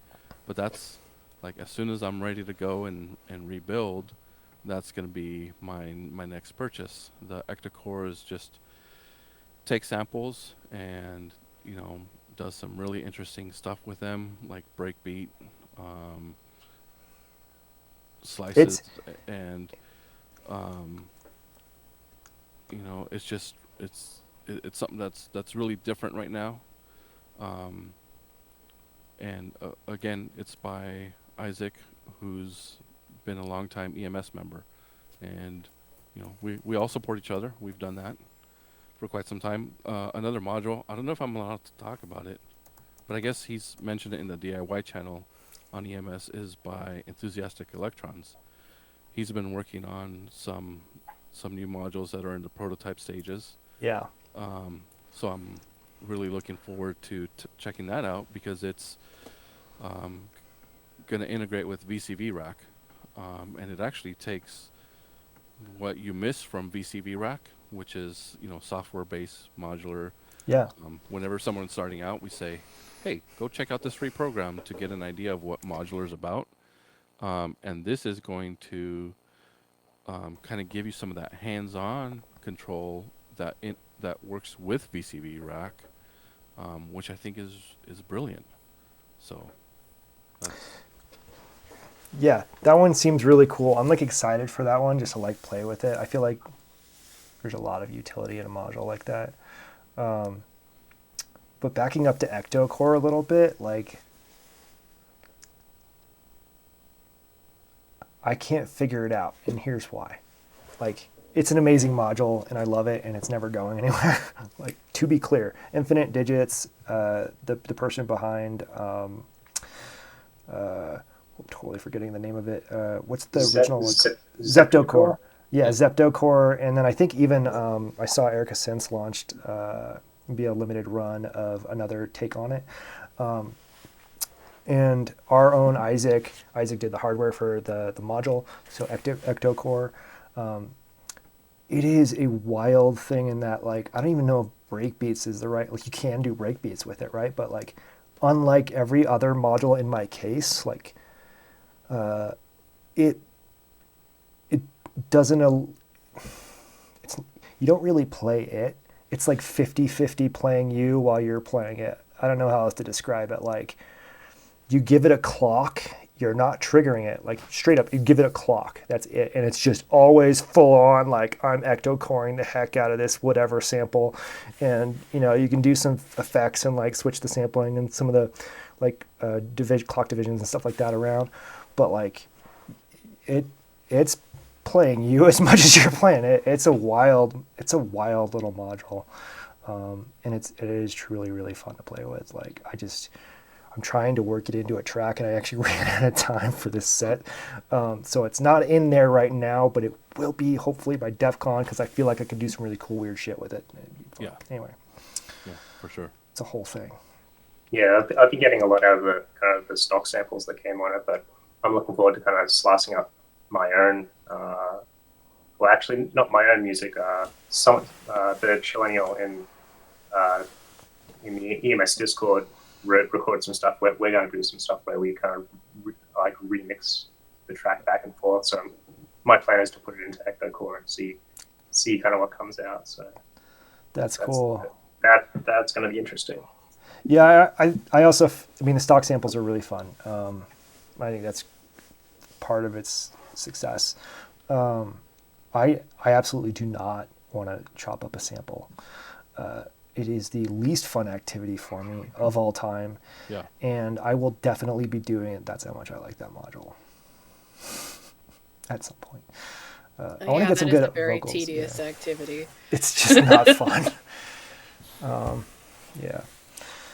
S4: But that's like as soon as I'm ready to go and rebuild, that's gonna be my next purchase. The Ectocore is just take samples and you know does some really interesting stuff with them, like breakbeat, um, slices,
S1: It's
S4: and um, it's just it's something that's really different right now. Um, and again, it's by Isaac, who's been a long time EMS member, and we all support each other. We've done that for quite some time. Another module, I don't know if I'm allowed to talk about it, but I guess he's mentioned it in the DIY channel on EMS, is by Enthusiastic Electrons. He's been working on some new modules that are in the prototype stages.
S1: yeah.
S4: Um, so I'm really looking forward to checking that out because it's um, going to integrate with VCV Rack, and it actually takes what you miss from VCV Rack, which is software-based modular.
S1: Yeah.
S4: Whenever someone's starting out, we say, "Hey, go check out this free program to get an idea of what modular is about." And this is going to kind of give you some of that hands-on control that works with VCV Rack, which I think is brilliant. So that's
S1: Yeah, that one seems really cool. I'm like excited for that one just to like play with it. I feel like there's a lot of utility in a module like that. Um, but backing up to Ectocore a little bit, like I can't figure it out, and here's why. Like it's an amazing module, and I love it, and it's never going anywhere. Like to be clear, Infinite Digits, the person behind, I'm totally forgetting the name of it. What's the original one? Zeptocore. Yeah,
S4: yeah.
S1: Zeptocore, and then I think even I saw Erica Sense launched be a limited run of another take on it. And our own Isaac did the hardware for the module, so Ectocore. It is a wild thing in that, like, I don't even know if breakbeats is the right, like, you can do breakbeats with it, right? But, like, unlike every other module in my case, like, it it doesn't, it's, you don't really play it. It's like 50-50 playing you while you're playing it. I don't know how else to describe it. Like, you give it a clock, you're not triggering it. Like straight up, you give it a clock. That's it. And it's just always full on, like I'm ecto-coring the heck out of this whatever sample. And you can do some effects and like switch the sampling and some of the like clock divisions and stuff like that around. But like it's playing you as much as you're playing it. It's a wild little module. And it is truly really fun to play with. Like I'm trying to work it into a track, and I actually ran out of time for this set. So it's not in there right now, but it will be hopefully by DEF CON because I feel like I could do some really cool, weird shit with it.
S4: Yeah,
S1: Anyway,
S4: yeah, for sure.
S1: it's a whole thing.
S2: Yeah, I've been getting a lot out of the kind of the stock samples that came on it, but I'm looking forward to kind of slicing up my own. Well, actually, not my own music. Some the Chillennial in the EMS Discord record some stuff. We're going to do some stuff where we kind of like remix the track back and forth. So my plan is to put it into Ectocore and see kind of what comes out. So
S1: That's cool.
S2: That's going to be interesting.
S1: Yeah, I also, I mean, the stock samples are really fun. I think that's part of its success. I absolutely do not want to chop up a sample. It is the least fun activity for me of all time,
S4: Yeah.
S1: and I will definitely be doing it. That's how much I like that module. At some point, I want to get some
S3: that is
S1: good
S3: a very
S1: vocals.
S3: tedious
S1: Yeah.
S3: activity.
S1: It's just not fun. Yeah.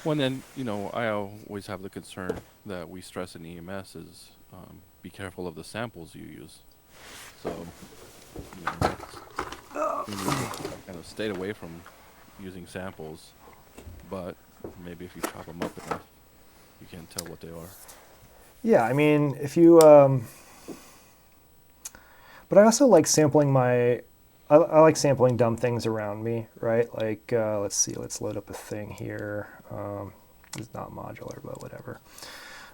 S4: Well, then, I always have the concern that we stress in EMS is be careful of the samples you use. So, we need to kind of stay away from using samples, but maybe if you chop them up enough, you can tell what they are.
S1: Yeah, I mean, if you, but I also like sampling I like sampling dumb things around me, right? Like, let's see, let's load up a thing here. It's not modular, but whatever.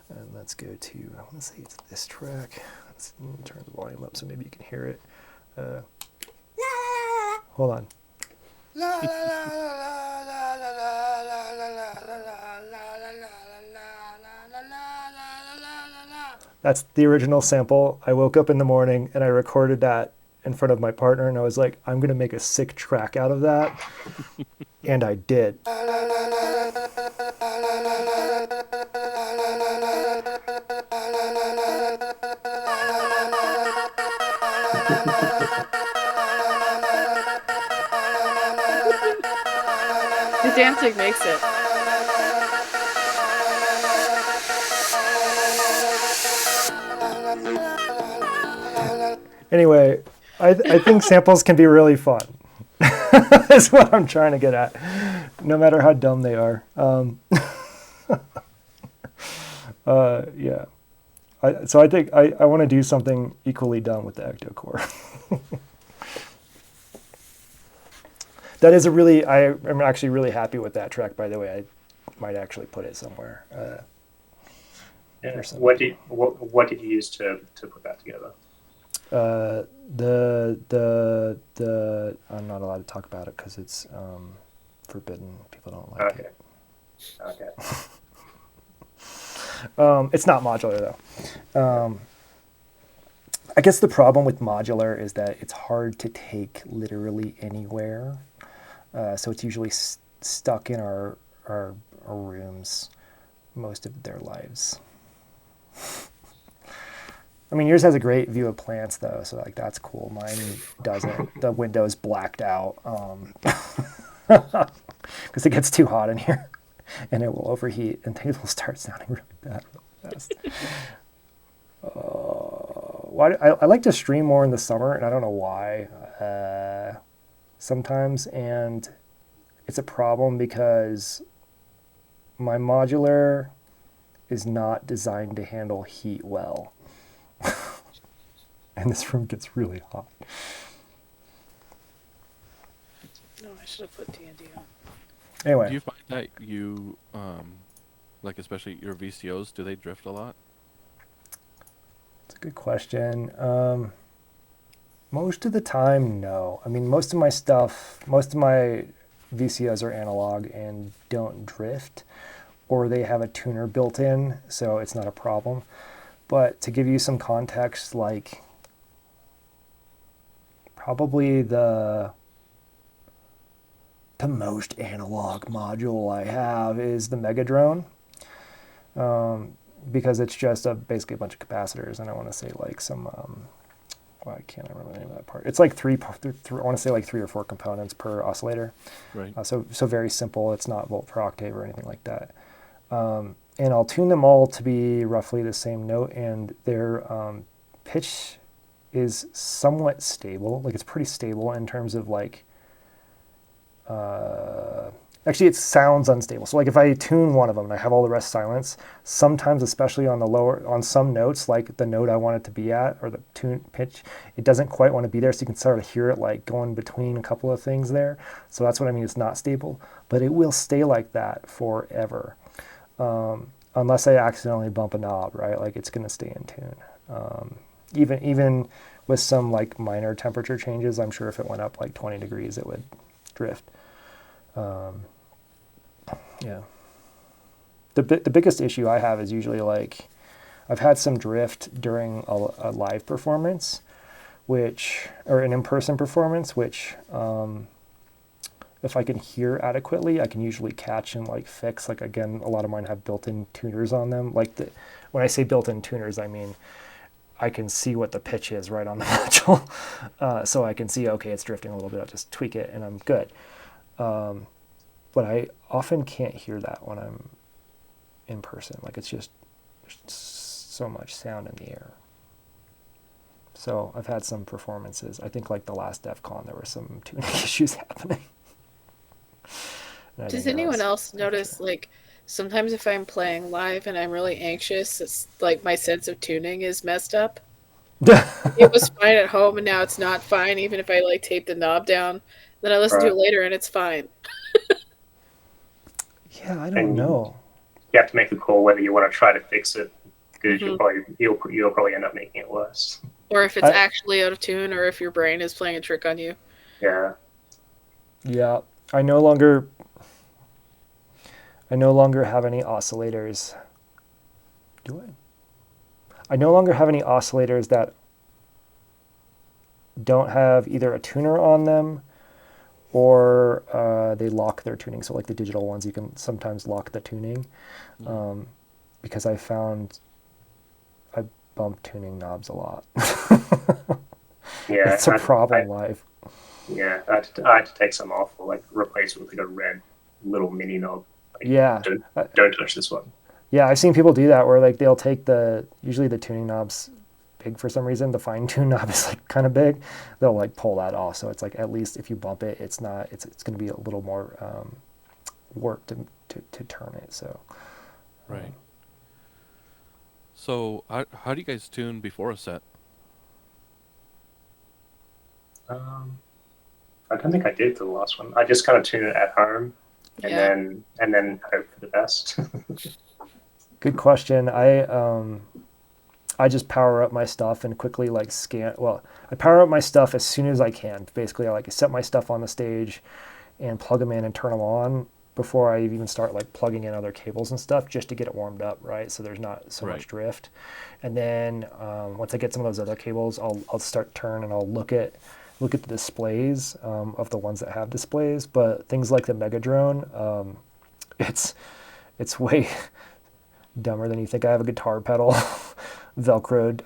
S1: And let's go to, I want to say it's this track. Let's turn the volume up so maybe you can hear it. Hold on. That's the original sample. I woke up in the morning and I recorded that in front of my partner, and I was like, I'm going to make a sick track out of that. And I did.
S3: The dancing makes it.
S1: Anyway, I think samples can be really fun. That's what I'm trying to get at, no matter how dumb they are. Yeah. So I think I want to do something equally dumb with the Ectocore. That is I'm actually really happy with that track, by the way. I might actually put it somewhere.
S2: Yeah. What did you use to put that together?
S1: I'm not allowed to talk about it because it's forbidden. People don't like it.
S2: Okay.
S1: It's not modular though. I guess the problem with modular is that it's hard to take literally anywhere. So it's usually stuck in our rooms most of their lives. I mean, yours has a great view of plants though, so like that's cool. Mine doesn't. The window's blacked out because it gets too hot in here, and it will overheat, and things will start sounding really bad really fast. I like to stream more in the summer, and I don't know why. Sometimes, and it's a problem because my modular is not designed to handle heat well. And this room gets really hot.
S3: No, I should have put D&D on.
S1: Anyway.
S4: Do you find that you, like especially your VCOs, do they drift a lot?
S1: That's a good question. Most of the time, no. I mean, most of my VCOs are analog and don't drift, or they have a tuner built in, so it's not a problem. But to give you some context, like probably the most analog module I have is the Megadrone, because it's just basically a bunch of capacitors, and I want to say like some, I can't remember the name of that part. It's like I want to say like 3 or 4 components per oscillator.
S4: Right.
S1: So very simple. It's not volt per octave or anything like that. And I'll tune them all to be roughly the same note, and their pitch is somewhat stable. Like it's pretty stable in terms of like, actually it sounds unstable. So like if I tune one of them and I have all the rest silence, sometimes, especially on some notes, like the note I want it to be at, or the tune pitch, it doesn't quite want to be there. So you can sort of hear it like going between a couple of things there. So that's what I mean. It's not stable, but it will stay like that forever. Unless I accidentally bump a knob, right? Like it's going to stay in tune. Even with some like minor temperature changes, I'm sure if it went up like 20 degrees, it would drift. Yeah. The biggest issue I have is usually like I've had some drift during a live performance, or an in-person performance, which if I can hear adequately, I can usually catch and like fix. Like again, a lot of mine have built-in tuners on them. When I say built-in tuners, I mean I can see what the pitch is right on the module, so I can see, okay, it's drifting a little bit. I'll just tweak it and I'm good. But I often can't hear that when I'm in person. Like it's just there's so much sound in the air. So I've had some performances. I think like the last DEF CON, there were some tuning issues happening.
S3: Does anyone else notice, like, sometimes if I'm playing live and I'm really anxious, it's like my sense of tuning is messed up? It was fine at home and now it's not fine, even if I like tape the knob down. Then I listen to it later and it's fine.
S1: Yeah, I don't know.
S2: You have to make the call whether you want to try to fix it, because you'll probably end up making it worse.
S3: Or if it's actually out of tune, or if your brain is playing a trick on you.
S2: Yeah.
S1: Yeah, I no longer have any oscillators. Do I? I no longer have any oscillators that don't have either a tuner on them or they lock their tuning. So like the digital ones, you can sometimes lock the tuning, because I found I bump tuning knobs a lot.
S2: Yeah,
S1: it's a problem live.
S2: Yeah, I had to take some off, or like replace it with like a red little mini knob. Like,
S1: Yeah.
S2: Don't touch this one.
S1: Yeah, I've seen people do that where like they'll take usually the tuning knob's big for some reason. The fine tune knob is like kind of big. They'll like pull that off. So it's like at least if you bump it, it's going to be a little more work to turn it. So.
S4: Right. So how do you guys tune before a set?
S2: I don't think I did for the last one. I just kind of tune it at home, and then hope for the best.
S1: Good question. I just power up my stuff and quickly like scan. Well, I power up my stuff as soon as I can. Basically, I like set my stuff on the stage and plug them in and turn them on before I even start like plugging in other cables and stuff, just to get it warmed up, right? So there's not so much drift. And then once I get some of those other cables, I'll start turn and I'll look at the displays of the ones that have displays. But things like the Mega Drone, it's way dumber than you think. I have a guitar pedal velcroed.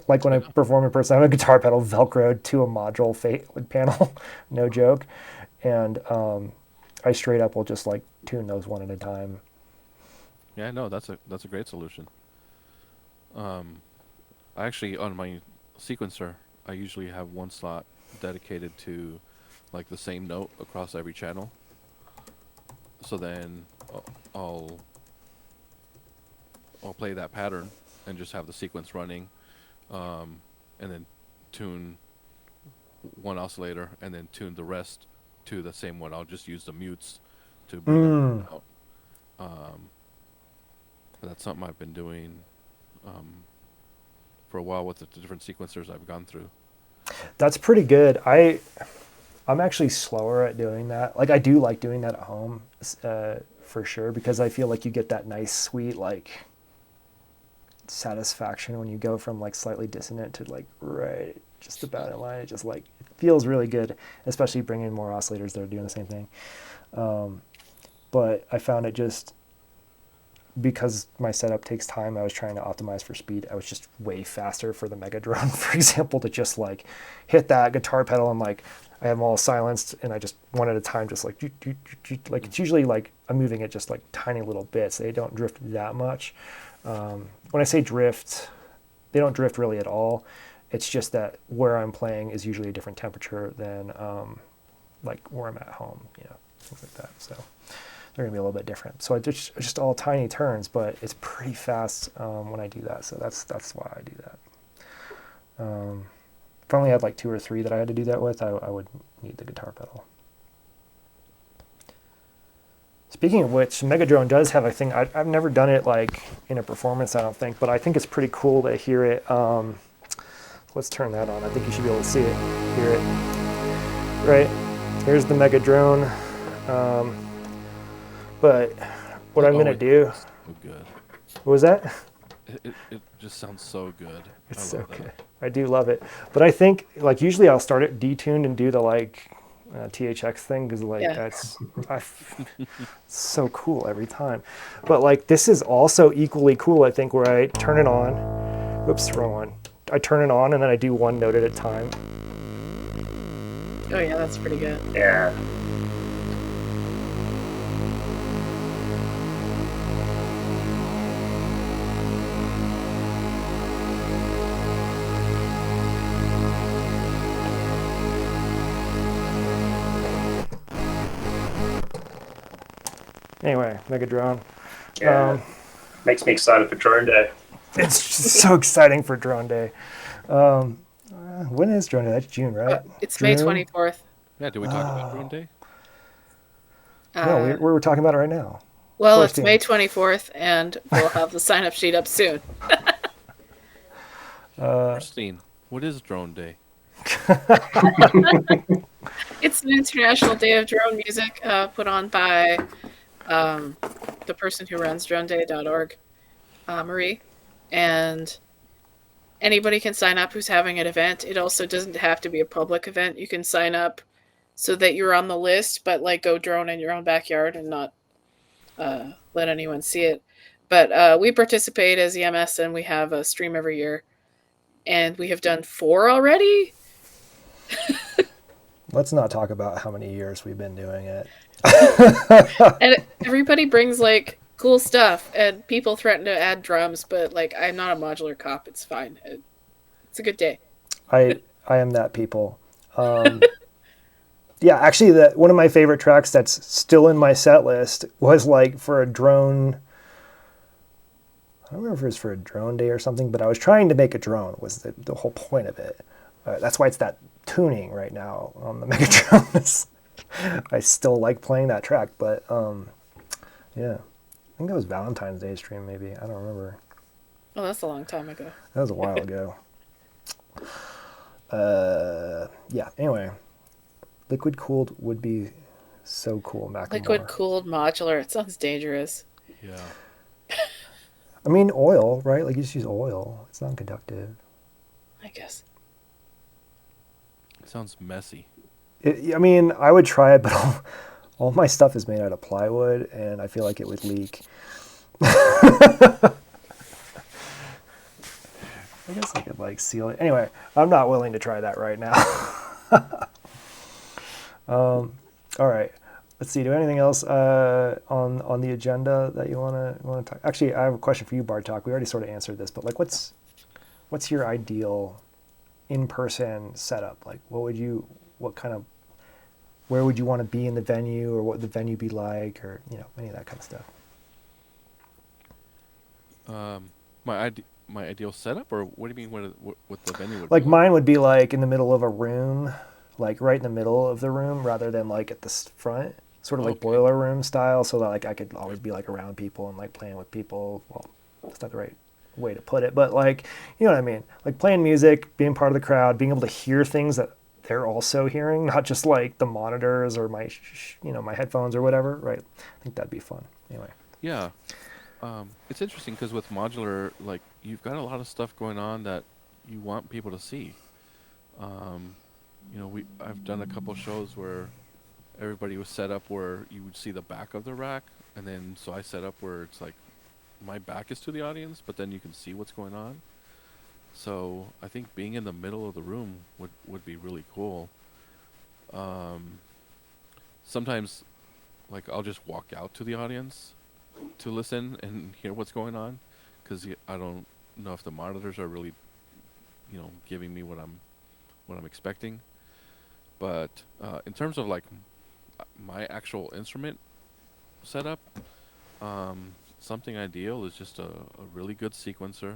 S1: Like when I perform in person, I have a guitar pedal velcroed to a module panel, no joke. And I straight up will just like tune those one at a time.
S4: Yeah, no, that's a great solution. I actually, on my sequencer, I usually have one slot dedicated to like the same note across every channel. So then I'll play that pattern and just have the sequence running, and then tune one oscillator and then tune the rest to the same one. I'll just use the mutes to bring them out. That's something I've been doing for a while with the different sequencers I've gone through.
S1: That's pretty good. I'm actually slower at doing that. Like I do like doing that at home for sure, because I feel like you get that nice sweet like satisfaction when you go from like slightly dissonant to like right just about in line. It just like it feels really good, especially bringing more oscillators that are doing the same thing. But I found it just because my setup takes time, I was trying to optimize for speed. I was just way faster for the Mega Drone, for example, to just like hit that guitar pedal and like I have them all silenced and I just one at a time, just like like it's usually like I'm moving it just like tiny little bits. They don't drift that much. When I say drift, they don't drift really at all. It's just that where I'm playing is usually a different temperature than like where I'm at home, things like that. So they're gonna be a little bit different. So it's just all tiny turns, but it's pretty fast when I do that. So that's why I do that. If I only had like 2 or 3 that I had to do that with, I would need the guitar pedal. Speaking of which, Mega Drone does have a thing. I've never done it like in a performance, I don't think, but I think it's pretty cool to hear it. Let's turn that on. I think you should be able to see it, hear it. Right, here's the Mega Drone. But what I'm gonna do.
S4: Good.
S1: What was that?
S4: It just sounds so good.
S1: It's
S4: I
S1: so
S4: love that.
S1: good. I do love it. But I think like usually I'll start it detuned and do the like THX thing because like
S3: Yeah.
S1: that's so cool every time. But like this is also equally cool. I think where I turn it on. Oops, wrong one. I turn it on and then I do one note at a time.
S3: Oh yeah, that's pretty good.
S2: Yeah.
S1: Anyway, Mega Drone.
S2: Yeah. Makes me excited for drone day.
S1: It's just so exciting for Drone Day. When is Drone Day? That's June, right?
S3: It's May
S1: June?
S3: 24th.
S4: Yeah, did we talk about Drone Day?
S1: No, we're talking about it right now.
S3: Well, it's
S1: First
S3: May
S1: team.
S3: 24th, and we'll have the sign-up sheet up soon.
S4: Christine, what is Drone Day?
S3: It's an International Day of Drone Music put on by the person who runs droneday.org, Marie. And anybody can sign up who's having an event. It also doesn't have to be a public event. You can sign up so that you're on the list, but like go drone in your own backyard and not let anyone see it. But we participate as EMS and we have a stream every year. And we have done 4 already.
S1: Let's not talk about how many years we've been doing it.
S3: And everybody brings like cool stuff, and people threaten to add drums, but like I'm not a modular cop. It's fine. It's a good day.
S1: I am that people. Yeah, actually, one of my favorite tracks that's still in my set list was like for a drone. I don't remember if it was for a drone day or something, but I was trying to make a drone was the whole point of it. That's why it's that tuning right now on the Megatron. I still like playing that track, but yeah, I think that was Valentine's Day stream maybe. I don't remember.
S3: Oh, that's a long time ago.
S1: That was a while ago. Yeah. Anyway, liquid cooled would be so cool. Macklemore.
S3: Liquid cooled modular. It sounds dangerous.
S4: Yeah.
S1: I mean, oil, right? Like you just use oil. It's non-conductive.
S3: I guess.
S4: It sounds messy.
S1: I mean, I would try it, but all my stuff is made out of plywood, and I feel like it would leak. I guess I could like seal it. Anyway, I'm not willing to try that right now. All right. Let's see. Do anything else on the agenda that you want to talk? Actually, I have a question for you, Bartok. We already sort of answered this, but like, what's your ideal in-person setup? Like, what would you where would you want to be in the venue, or what would the venue be like, or any of that kind of stuff?
S4: My ideal setup, or what do you mean? What the venue would
S1: Like
S4: be
S1: mine would be like in the middle of a room, like right in the middle of the room, rather than like at the front, sort of like
S4: Okay.
S1: boiler room style, so that like I could always be like around people and like playing with people. Well, that's not the right way to put it, but like you know what I mean, like playing music, being part of the crowd, being able to hear things that they're also hearing, not just like the monitors or my my headphones or whatever, right? I think that'd be fun. Anyway.
S4: Yeah. It's interesting because with modular, like you've got a lot of stuff going on that you want people to see. I've done a couple shows where everybody was set up where you would see the back of the rack, and then so I set up where it's like my back is to the audience, but then you can see what's going on. So I think being in the middle of the room would be really cool. Sometimes, like I'll just walk out to the audience to listen and hear what's going on, because I don't know if the monitors are really, giving me what I'm expecting. But in terms of like my actual instrument setup, something ideal is just a really good sequencer.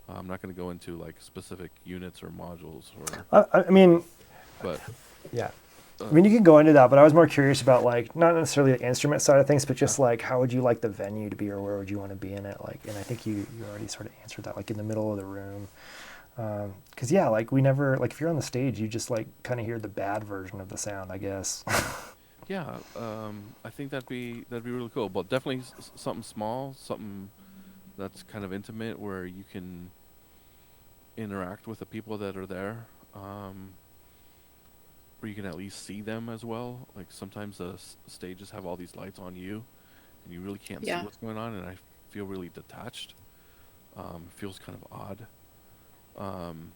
S4: I'm not going to go into like specific units or modules
S1: I mean,
S4: but
S1: yeah. I mean, you can go into that, but I was more curious about like not necessarily the instrument side of things, but just like how would you like the venue to be, or where would you want to be in it? Like, and I think you already sort of answered that, like in the middle of the room. Because yeah, like we never like if you're on the stage, you just like kind of hear the bad version of the sound, I guess.
S4: yeah, I think that'd be really cool. But definitely something small, something that's kind of intimate, where you can interact with the people that are there, where you can at least see them as well. Like sometimes the stages have all these lights on you, and you really can't see
S3: Yeah.
S4: what's going on, and I feel really detached. It feels kind of odd. Um,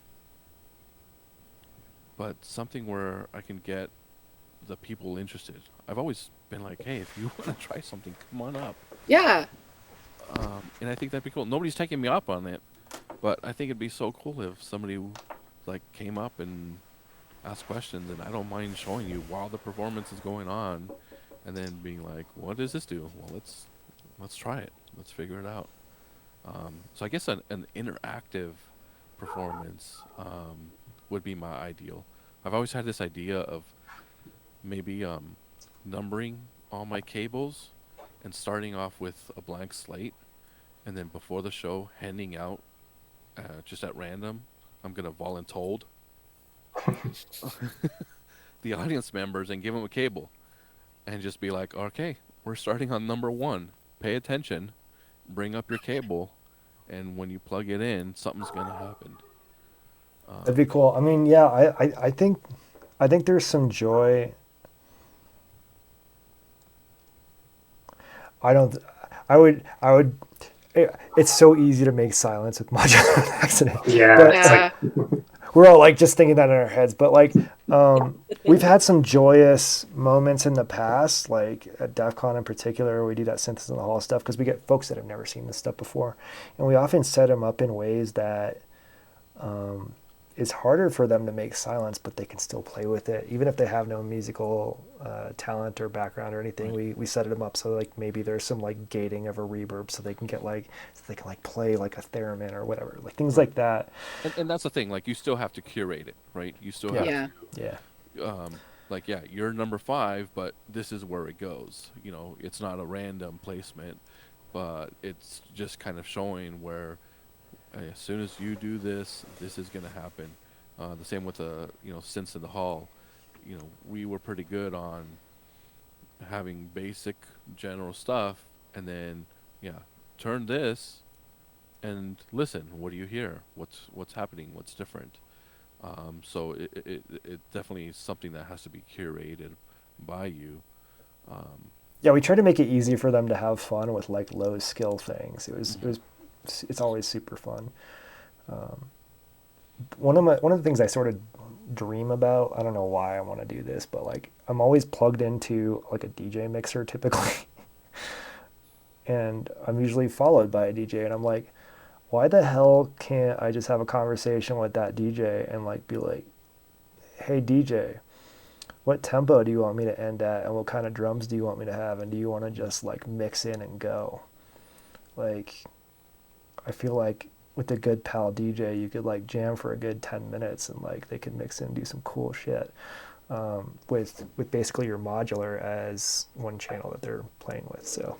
S4: but something where I can get the people interested. I've always been like, hey, if you want to try something, come on up.
S3: Yeah.
S4: And I think that'd be cool. Nobody's taking me up on it, but I think it'd be so cool if somebody like came up and asked questions, and I don't mind showing you while the performance is going on, and then being like, "What does this do?" Well, let's try it. Let's figure it out. So I guess an interactive performance would be my ideal. I've always had this idea of maybe numbering all my cables and starting off with a blank slate, and then before the show handing out just at random. I'm gonna voluntold the audience members and give them a cable and just be like, okay, we're starting on number one. Pay attention, bring up your cable, and when you plug it in, something's gonna happen.
S1: That'd be cool. I mean, yeah, I think there's some joy. I don't. I would. It's so easy to make silence with modular accident,
S2: Yeah,
S1: but
S2: it's
S3: Yeah.
S2: like
S1: we're all like just thinking that in our heads. But like, we've had some joyous moments in the past, like at DEF CON in particular, we do that synthesis in the hall stuff because we get folks that have never seen this stuff before, and we often set them up in ways that it's harder for them to make silence, but they can still play with it, even if they have no musical talent or background or anything.
S4: Right.
S1: We set them up so like maybe there's some like gating of a reverb, so they can get like so they can like play like a theremin or whatever, like things
S4: Right.
S1: like that.
S4: And that's the thing. Like you still have to curate it, right? You still
S1: Yeah,
S4: have
S3: Yeah.
S1: yeah,
S4: to, like, yeah, you're number five, but this is where it goes. It's not a random placement, but it's just kind of showing where as soon as you do this, this is going to happen. The same with the synths in the hall. We were pretty good on having basic general stuff, and then yeah, turn this and listen. What do you hear? What's happening? What's different? So it definitely is something that has to be curated by you. Um,
S1: yeah. We try to make it easy for them to have fun with like low skill things.
S4: mhm.
S1: It's always super fun. One of the things I sort of dream about, I don't know why I want to do this, but like I'm always plugged into like a DJ mixer typically, and I'm usually followed by a DJ, and I'm like, why the hell can't I just have a conversation with that DJ and like be like, hey DJ, what tempo do you want me to end at, and what kind of drums do you want me to have, and do you want to just like mix in and go? Like, I feel like with a good pal DJ, you could like jam for a good 10 minutes and like they could mix in and do some cool shit with basically your modular as one channel that they're playing with. So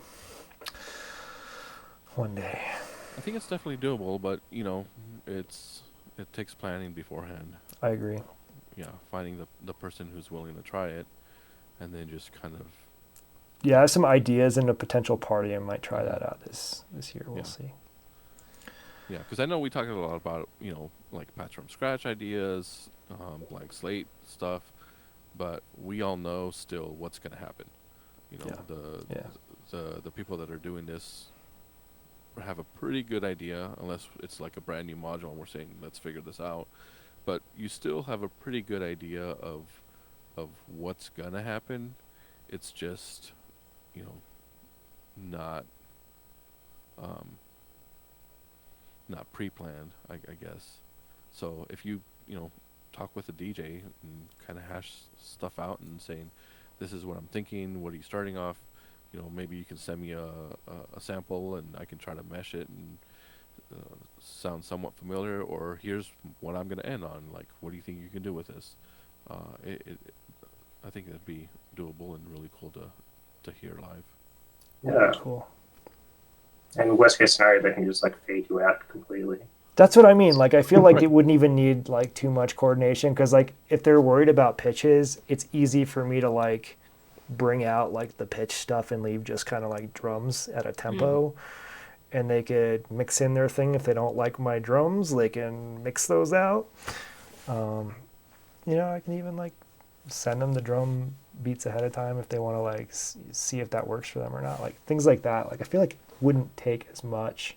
S1: one day.
S4: I think it's definitely doable, but it takes planning beforehand.
S1: I agree.
S4: Yeah, finding the person who's willing to try it, and then just kind of
S1: Yeah, I have some ideas in a potential party. I might try
S4: mhm,
S1: that out this year. We'll
S4: yeah,
S1: see.
S4: yeah. Because I know we talked a lot about like patch from scratch ideas, blank slate stuff, but we all know still what's going to happen. You know,
S1: Yeah.
S4: the
S1: Yeah.
S4: the people that are doing this have a pretty good idea, unless it's like a brand new module and we're saying let's figure this out. But you still have a pretty good idea of what's gonna happen. It's just you know not um, not pre-planned, I guess. So if you talk with the DJ and kind of hash stuff out and saying, this is what I'm thinking. What are you starting off? Maybe you can send me a sample and I can try to mesh it and sound somewhat familiar. Or here's what I'm gonna end on. Like, what do you think you can do with this? I think that'd be doable and really cool to hear live.
S2: yeah.
S1: Cool.
S2: And worst case scenario, they can just like fade you out completely.
S1: That's what I mean. Like, I feel like
S4: Right.
S1: it wouldn't even need like too much coordination because like if they're worried about pitches, it's easy for me to like bring out like the pitch stuff and leave just kind of like drums at a
S3: Mm.
S1: tempo. and they could mix in their thing. If they don't like my drums, they can mix those out. I can even like send them the drum beats ahead of time if they want to like see if that works for them or not. Like things like that. Like I feel like it wouldn't take as much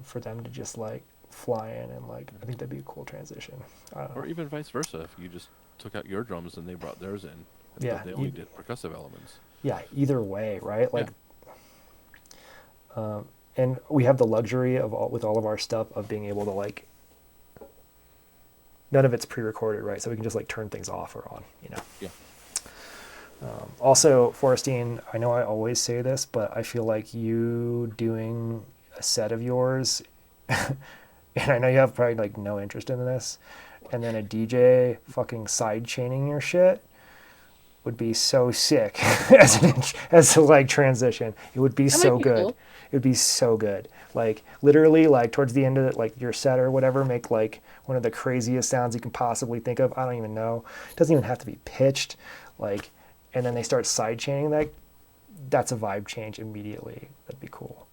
S1: for them to just like fly in, and like I think that'd be a cool transition.
S4: Or even vice versa, if you just took out your drums and they brought theirs in.
S1: Yeah,
S4: They only did percussive elements.
S1: Yeah, either way, right? Like, and we have the luxury of with all of our stuff of being able to like, none of it's pre-recorded, right? So we can just like turn things off or on,
S4: Yeah.
S1: Also, Forrestine, I know I always say this, but I feel like you doing a set of yours, and I know you have probably like no interest in this, and then a DJ fucking side chaining your shit would be so sick as a like transition. It would be so good. Cool. It would be so good. Like literally, like towards the end of it, like your set or whatever, make like one of the craziest sounds you can possibly think of. I don't even know. It doesn't even have to be pitched. Like, and then they start side chaining that. That's a vibe change immediately. That'd be cool.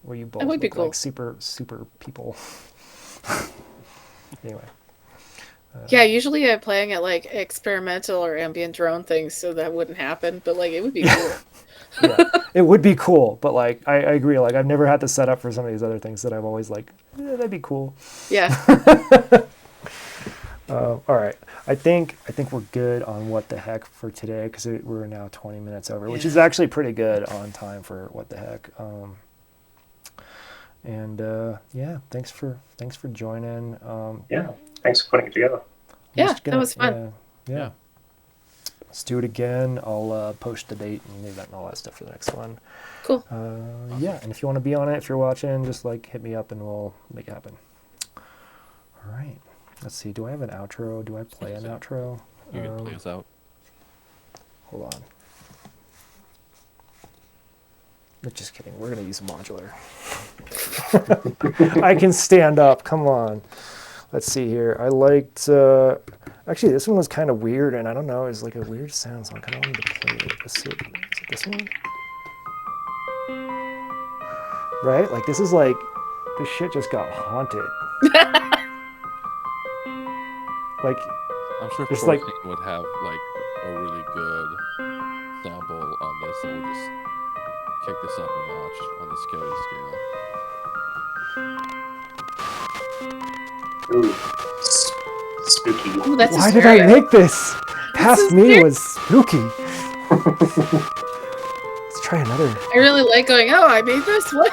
S1: Where you both look cool. Like super people. Anyway.
S3: Yeah, usually I'm playing at like experimental or ambient drone things, so that wouldn't happen. But like, it would be cool.
S1: Yeah, it would be cool. But like, I agree. Like, I've never had the setup for some of these other things that I've always like, that'd be cool.
S3: Yeah.
S1: All right. I think we're good on what the heck for today, because we're now 20 minutes over, which is actually pretty good on time for what the heck. Thanks for joining.
S2: Thanks for putting it together.
S3: Yeah, that was fun.
S1: Yeah. Let's do it again. I'll post the date and the event and all that stuff for the next one.
S3: Cool.
S1: And if you want to be on it, if you're watching, just like hit me up and we'll make it happen. All right. Let's see. Do I have an outro? Do I play an outro?
S4: You can play us out.
S1: Hold on. Just kidding. We're going to use Modular. I can stand up. Come on. Let's see here. I liked... actually, this one was kind of weird, and I don't know. It's like a weird sound, so I kind of wanted to play it. Is it this one? Right? Like, this is like... This shit just got haunted. Like...
S4: I'm sure Forrestine would have, like, a really good sample on this that would just kick this up a notch on the scary scale.
S2: Ooh, spooky.
S3: Ooh, that's
S1: Why did I make this? Past me was spooky. Let's try another.
S3: I really like going, oh, I made this? What?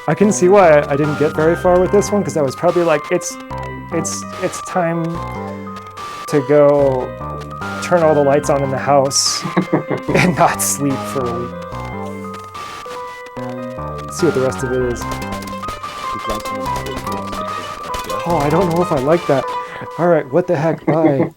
S1: I can see why I didn't get very far with this one, because I was probably like, it's time to go turn all the lights on in the house and not sleep for a week. Let's see what the rest of it is. Oh, I don't know if I like that. All right, what the heck? Bye.